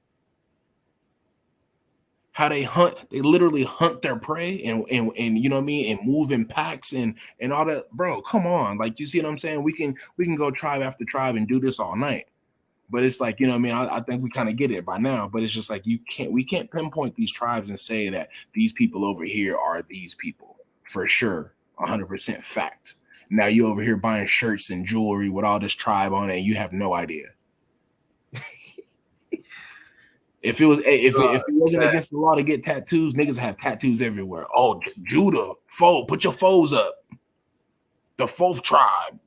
How they literally hunt their prey and you know what I mean, and move in packs and all that, bro. Come on, like, you see what I'm saying? We can go tribe after tribe and do this all night. But it's like, you know what I mean? I think we kind of get it by now, but it's just like we can't pinpoint these tribes and say that these people over here are these people for sure, 100% fact. Now you over here buying shirts and jewelry with all this tribe on it, and you have no idea. If it wasn't against the law to get tattoos, niggas have tattoos everywhere. Oh, Judah, foe, put your foes up. The fourth tribe.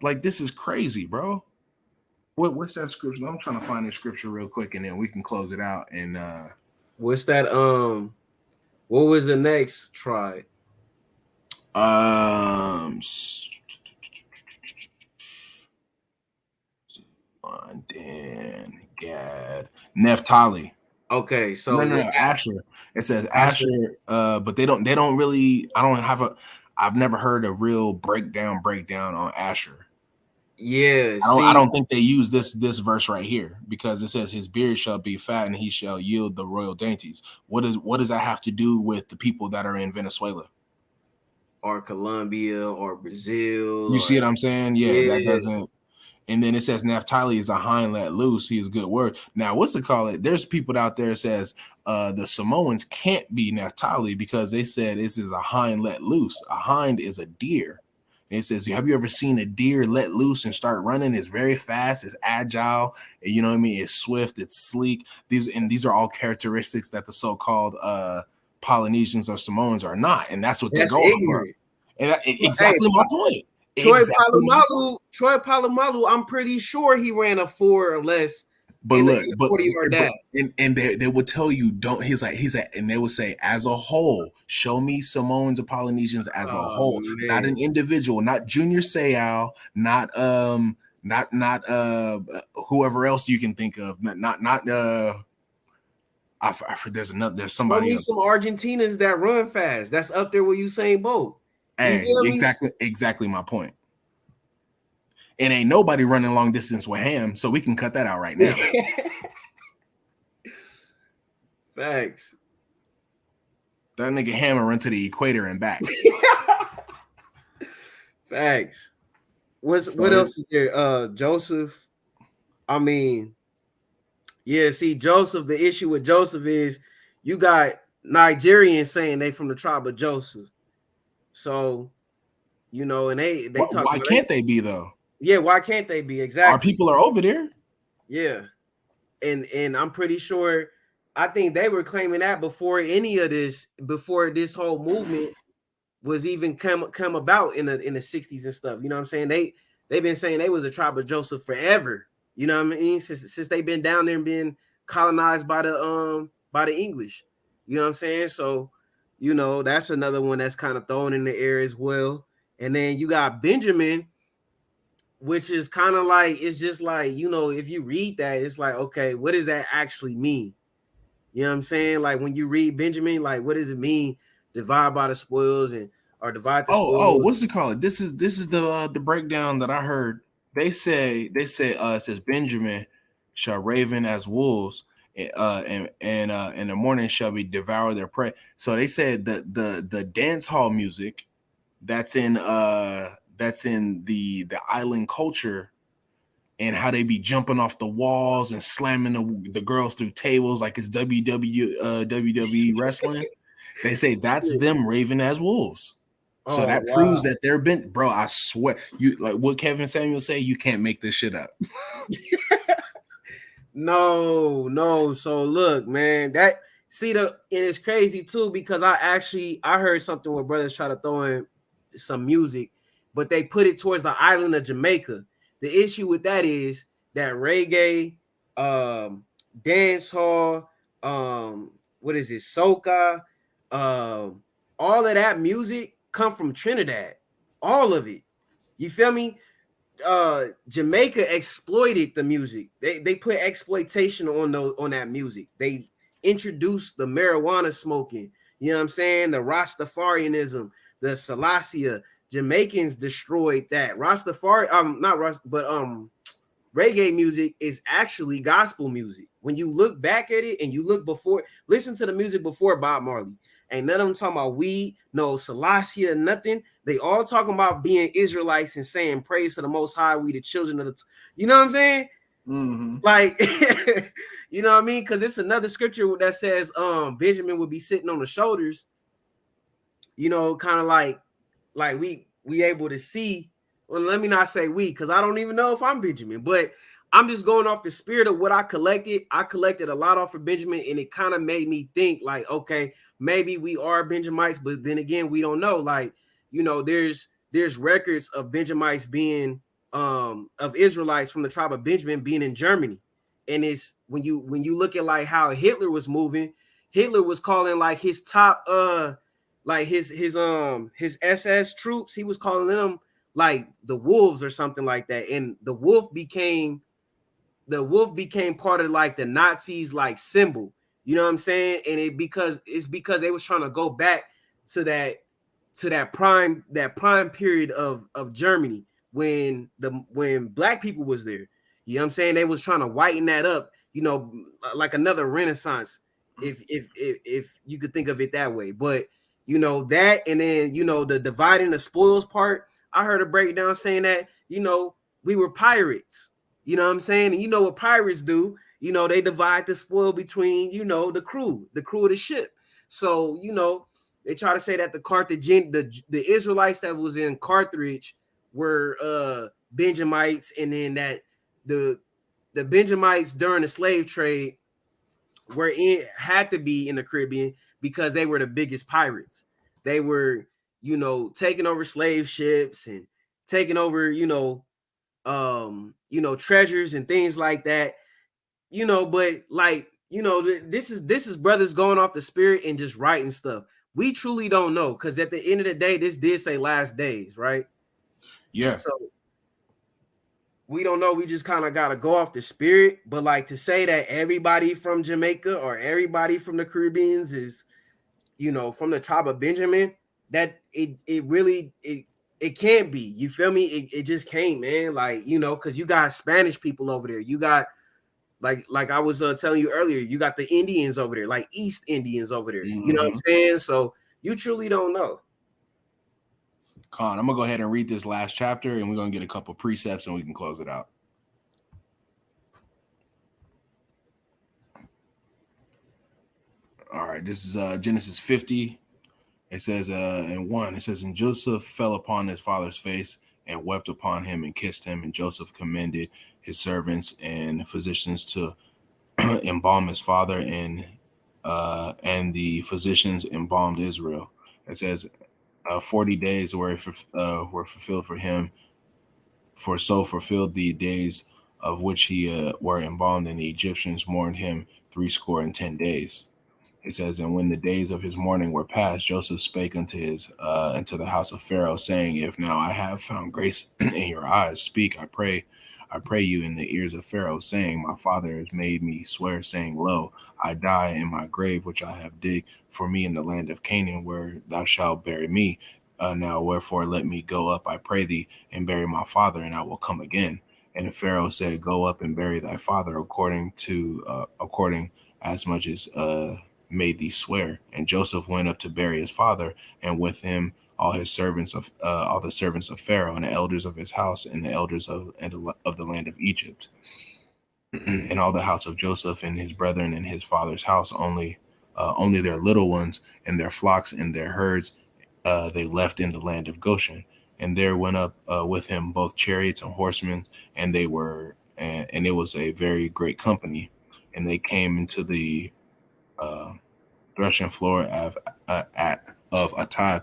Like, this is crazy, bro. What's that scripture? I'm trying to find the scripture real quick, and then we can close it out. And what's that? What was the next tribe? Dan, Gad, Naphtali. Okay, so no, Asher. It says Asher, but they don't really. I've never heard a real breakdown on Asher. Yeah, I don't think they use this verse right here, because it says his beard shall be fat and he shall yield the royal dainties. What does that have to do with the people that are in Venezuela or Colombia or Brazil? You see what I'm saying? Yeah, that doesn't. And then it says Naphtali is a hind let loose. He is a good word. Now, what's to call it? There's people out there that says the Samoans can't be Naphtali because they said this is a hind let loose. A hind is a deer. And it says, have you ever seen a deer let loose and start running? It's very fast, it's agile, you know what I mean? It's swift, it's sleek. These are all characteristics that the so-called Polynesians or Samoans are not. And that's what they're going for. And exactly my point. Troy Polamalu, I'm pretty sure he ran a 4 or less. But look, and they will tell you don't. He's like, and they will say, as a whole, show me Samoans or Polynesians as a whole, not an individual, not Junior Seau, not whoever else you can think of, there's somebody. Show me some Argentinians that run fast. That's up there with Usain Bolt. Hey, exactly my point. And ain't nobody running long distance with Ham, so we can cut that out right now. Facts. That nigga Ham run to the equator and back. Facts. What else is there? Joseph. I mean, yeah, see, Joseph, the issue with Joseph is you got Nigerians saying they from the tribe of Joseph. So, you know, and they talk. Why can't they be though? Yeah, why can't they be? Exactly. Our people are over there. Yeah. And I'm pretty sure, I think they were claiming that before any of this, before this whole movement, was even come about in the 60s and stuff. You know what I'm saying? They've been saying they was a tribe of Joseph forever. You know what I mean? Since they've been down there and been colonized by the English. You know what I'm saying? So, you know, that's another one that's kind of thrown in the air as well. And then you got Benjamin, which is kind of like, it's just like, you know, if you read that, it's like, okay, what does that actually mean? You know what I'm saying? Like when you read Benjamin, like what does it mean? Divide by the spoils or divide the Oh, spoils. what's it called? This is the breakdown that I heard. They say it says Benjamin shall raven as wolves, and in the morning shall be devour their prey. So they said the dance hall music that's in the island culture, and how they be jumping off the walls and slamming the girls through tables like it's WWE wrestling. They say that's them raving as wolves. So Oh that wow. proves that they're been, bro. I swear, you like what Kevin Samuel say. You can't make this shit up. No. So look, man, and it's crazy too because I heard something where brothers try to throw in some music, but they put it towards the island of Jamaica. The issue with that is that reggae, dance hall, what is it, soca, all of that music come from Trinidad. All of it. You feel me? Jamaica exploited the music. They put exploitation on that music. They introduced the marijuana smoking. You know what I'm saying? The Rastafarianism, the Selassie. Jamaicans destroyed that. Rastafari, not Rast, but reggae music is actually gospel music. When you look back at it and you look before, listen to the music before Bob Marley. Ain't none of them talking about weed, no Selassie, nothing. They all talking about being Israelites and saying praise to the Most High. We the children of the, you know what I'm saying? Mm-hmm. Like, you know what I mean? Because it's another scripture that says Benjamin would be sitting on the shoulders. You know, kind of like we able to see. Well, let me not say we, because I don't even know if I'm Benjamin, but I'm just going off the spirit of what I collected. I collected a lot off of Benjamin, and it kind of made me think like, okay, maybe we are Benjamites, but then again, we don't know. Like, you know, there's records of Benjamites being of Israelites from the tribe of Benjamin being in Germany. And it's when you look at like how Hitler was moving, Hitler was calling like his top like his SS troops, he was calling them like the wolves or something like that. And the wolf became part of like the Nazis like symbol. You know what I'm saying? And it's because they was trying to go back to that prime period of Germany when black people was there. You know what I'm saying? They was trying to whiten that up, you know, like another Renaissance, if you could think of it that way. But you know that, and then you know the dividing the spoils part. I heard a breakdown saying that, you know, we were pirates. You know what I'm saying? And you know what pirates do? You know, they divide the spoil between, you know, the crew of the ship. So, you know, they try to say that the Israelites that was in Carthage were Benjamites, and then that the Benjamites during the slave trade had to be in the Caribbean because they were the biggest pirates. They were, you know, taking over slave ships and taking over, treasures and things like that. You know, but like, you know, this is brothers going off the spirit and just writing stuff. We truly don't know, because at the end of the day, this did say last days, right? Yeah. So we don't know. We just kind of got to go off the spirit. But like to say that everybody from Jamaica or everybody from the Caribbeans is, you know, from the tribe of Benjamin, that it really can't be. You feel me? It just can't, man. Like, you know, because you got Spanish people over there. You got like I was telling you earlier, you got the Indians over there, like East Indians over there. Mm-hmm. You know what I'm saying? So you truly don't know. Con, I'm gonna go ahead and read this last chapter, and we're gonna get a couple precepts, and we can close it out. All right, this is Genesis 50. It says in 1, it says, and Joseph fell upon his father's face and wept upon him and kissed him, and Joseph commended his servants and physicians to embalm his father, and the physicians embalmed Israel. It says, 40 days were fulfilled for him, for so fulfilled the days of which he were embalmed, and the Egyptians mourned him 60 and 10 days. It says, and when the days of his mourning were past, Joseph spake unto the house of Pharaoh, saying, if now I have found grace in your eyes, speak, I pray you in the ears of Pharaoh, saying, my father has made me swear, saying, lo, I die in my grave which I have digged for me in the land of Canaan, where thou shalt bury me. Now wherefore let me go up, I pray thee, and bury my father, and I will come again. And Pharaoh said, go up and bury thy father according as much as made thee swear. And Joseph went up to bury his father, and with him all the servants of Pharaoh, and the elders of his house, and the elders of the land of Egypt, and all the house of Joseph and his brethren and his father's house, only their little ones and their flocks and their herds they left in the land of Goshen. And there went up with him both chariots and horsemen, and and it was a very great company. And they came into the threshing floor of Atad,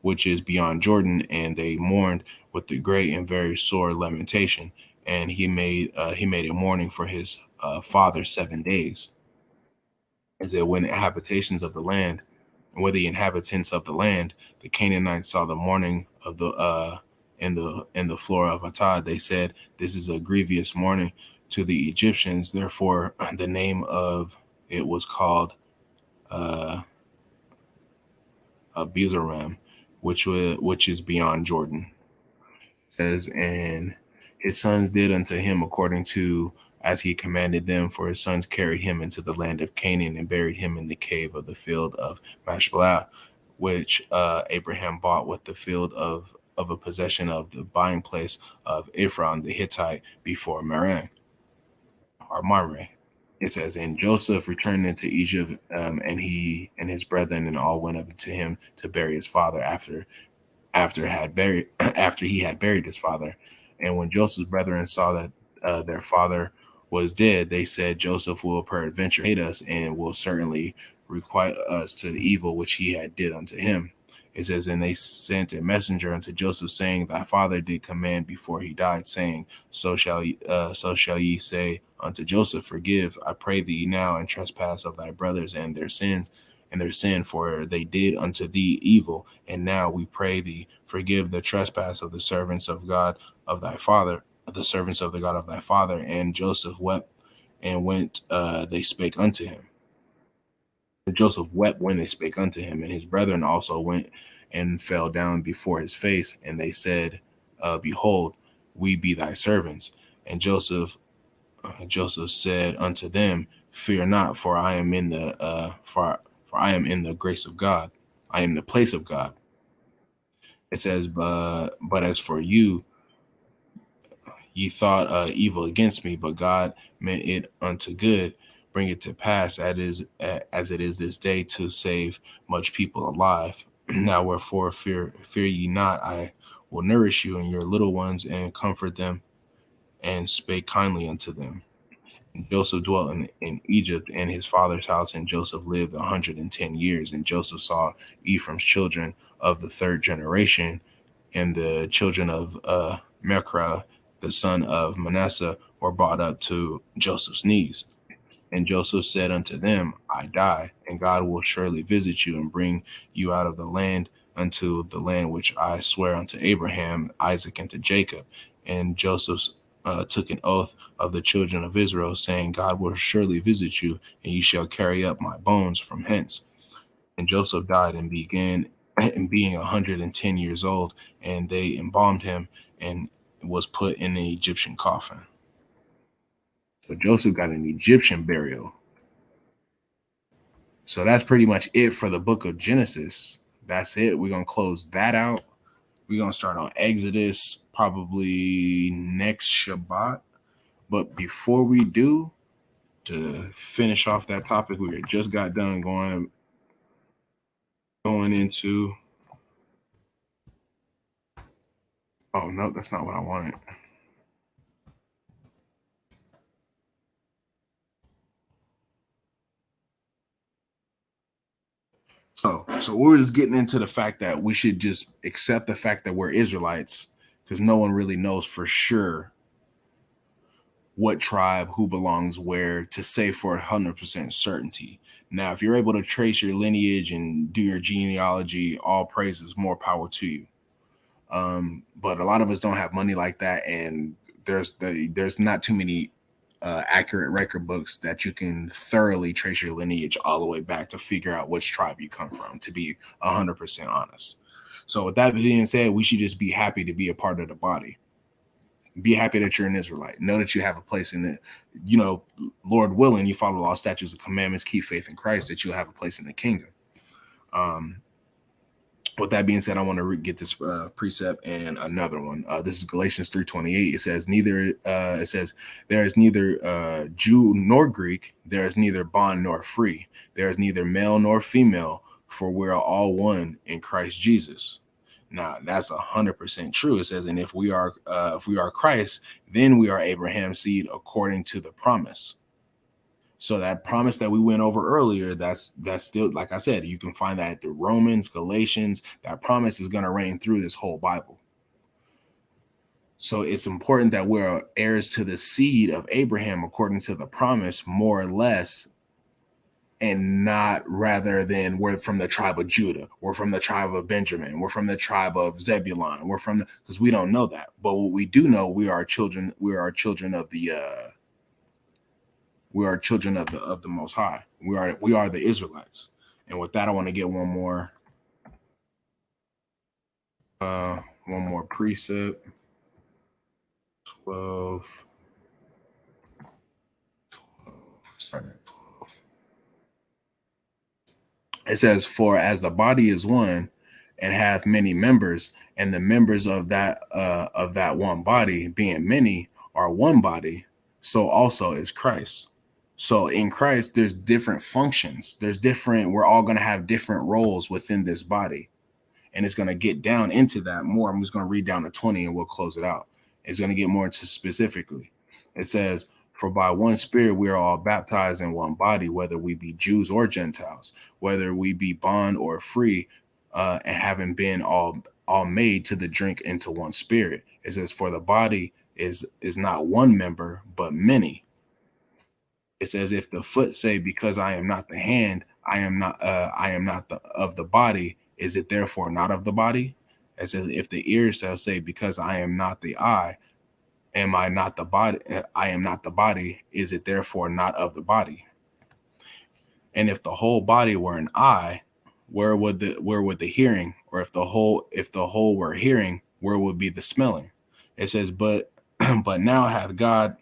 which is beyond Jordan, and they mourned with the great and very sore lamentation. And he made a mourning for his father 7 days. As it when the habitations of the land, when the inhabitants of the land, the Canaanites saw the mourning of the in the floor of Atad, they said, this is a grievous mourning to the Egyptians. Therefore, the name of it was called Abizaram, which is beyond Jordan. It says, and his sons did unto him according to as he commanded them, for his sons carried him into the land of Canaan and buried him in the cave of the field of Mashpelah, which Abraham bought with the field of a possession of the buying place of Ephron the Hittite before Mamre. It says, and Joseph returned into Egypt, and he and his brethren and all went up to him to bury his father after he had buried his father. And when Joseph's brethren saw that their father was dead, they said, Joseph will peradventure hate us, and will certainly requite us to the evil which he had did unto him. It says, and they sent a messenger unto Joseph, saying, thy father did command before he died, saying, so shall ye say unto Joseph, forgive, I pray thee now, and trespass of thy brothers and their sin, for they did unto thee evil. And now we pray thee, forgive the trespass of the servants of God of thy father, the servants of the God of thy father. And Joseph wept, and went they spake unto him. And Joseph wept when they spake unto him, and his brethren also went and fell down before his face, and they said, behold, we be thy servants. And Joseph said unto them, fear not, for I am in the I am in the grace of God. I am the place of God. It says, but as for you, ye thought evil against me, but God meant it unto good, bring it to pass as it is this day, to save much people alive. Now wherefore fear ye not, I will nourish you and your little ones, and comfort them, and spake kindly unto them. And Joseph dwelt in Egypt and his father's house, and Joseph lived 110 years. And Joseph saw Ephraim's children of the third generation, and the children of Mechra, the son of Manasseh, were brought up to Joseph's knees. And Joseph said unto them, I die, and God will surely visit you, and bring you out of the land unto the land which I swear unto Abraham, Isaac, and to Jacob. And Joseph took an oath of the children of Israel, saying, God will surely visit you, and ye shall carry up my bones from hence. And Joseph died, and being 110 years old, and they embalmed him, and was put in an Egyptian coffin. So Joseph got an Egyptian burial. So that's pretty much it for the book of Genesis. That's it. We're going to close that out. We're going to start on Exodus probably next Shabbat. But before we do, to finish off that topic, we just got done going into. Oh, no, that's not what I wanted. So So we're just getting into the fact that we should just accept the fact that we're Israelites, because no one really knows for sure what tribe, who belongs where, to say for 100% certainty. Now, if you're able to trace your lineage and do your genealogy, all praises, more power to you. But a lot of us don't have money like that, and there's not too many accurate record books that you can thoroughly trace your lineage all the way back to figure out which tribe you come from, to be 100% honest. So with that being said, we should just be happy to be a part of the body. Be happy that you're an Israelite. Know that you have a place in it. You know, Lord willing, you follow law, statutes, and commandments, keep faith in Christ, that you'll have a place in the kingdom. With that being said, I want to get this precept and another one. This is Galatians 3:28. It says there is neither Jew nor Greek, there is neither bond nor free, there is neither male nor female, for we are all one in Christ Jesus. Now that's 100% true. It says, and if we are Christ, then we are Abraham's seed according to the promise. So that promise that we went over earlier, that's still, like I said, you can find that through Romans, Galatians. That promise is going to reign through this whole Bible. So it's important that we're heirs to the seed of Abraham according to the promise, more or less, and not rather than we're from the tribe of Judah, we're from the tribe of Benjamin, we're from the tribe of Zebulun, because we don't know that. But what we do know, we are children of the Most High. We are the Israelites. And with that, I want to get one more precept. 12. Start at 12. It says, for as the body is one and hath many members, and the members of that one body, being many, are one body, so also is Christ. So in Christ, there's different functions. We're all going to have different roles within this body. And it's going to get down into that more. I'm just going to read down to 20 and we'll close it out. It's going to get more into specifically. It says, for by one Spirit we are all baptized in one body, whether we be Jews or Gentiles, whether we be bond or free, and having been all made to the drink into one Spirit. It says, for the body is not one member, but many. It says, if the foot say, because I am not the hand, I am not of the body, is it therefore not of the body? It says, if the ear shall say, because I am not the eye, am I not the body? I am not the body. Is it therefore not of the body? And if the whole body were an eye, where would the hearing? Or if the whole were hearing, where would be the smelling? It says, but now hath God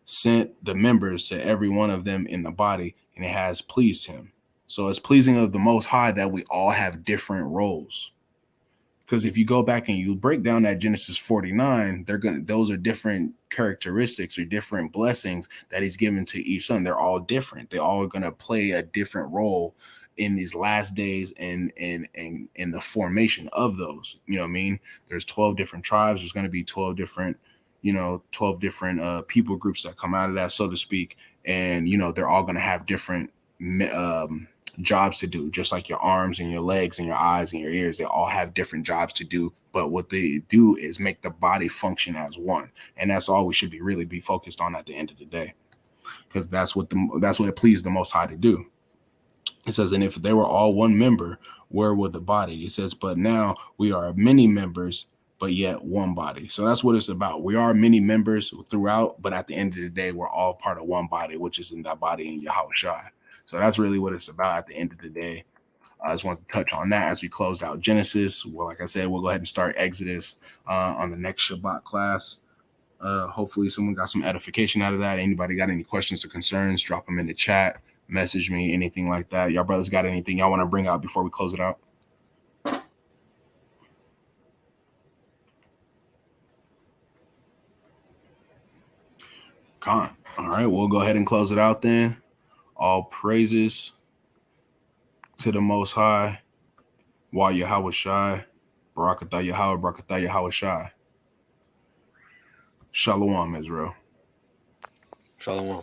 sent the members to every one of them in the body, and it has pleased him. So it's pleasing of the Most High that we all have different roles. Because if you go back and you break down that Genesis 49, those are different characteristics or different blessings that he's given to each son. They're all different. They're all going to play a different role in these last days and in the formation of those. You know what I mean? There's 12 different tribes. There's going to be 12 different people groups that come out of that, so to speak. And, they're all going to have different jobs to do, just like your arms and your legs and your eyes and your ears. They all have different jobs to do, but what they do is make the body function as one. And that's all we should really be focused on at the end of the day, because that's what it pleased the Most High to do. It says, and if they were all one member, where would the body? It says, but now we are many members, but yet one body. So that's what it's about. We are many members throughout, but at the end of the day, we're all part of one body, which is in that body in Yahushua. So that's really what it's about at the end of the day. I just want to touch on that as we closed out Genesis. Well, like I said, we'll go ahead and start Exodus on the next Shabbat class. Hopefully someone got some edification out of that. Anybody got any questions or concerns, drop them in the chat, message me, anything like that. Y'all brothers got anything y'all want to bring out before we close it out? Con. All right, we'll go ahead and close it out then. All praises to the Most High. Wa Yahweh Shai. Barakatah Yahweh, Barakatah Yahweh Shai. Shalom, Israel. Shalom.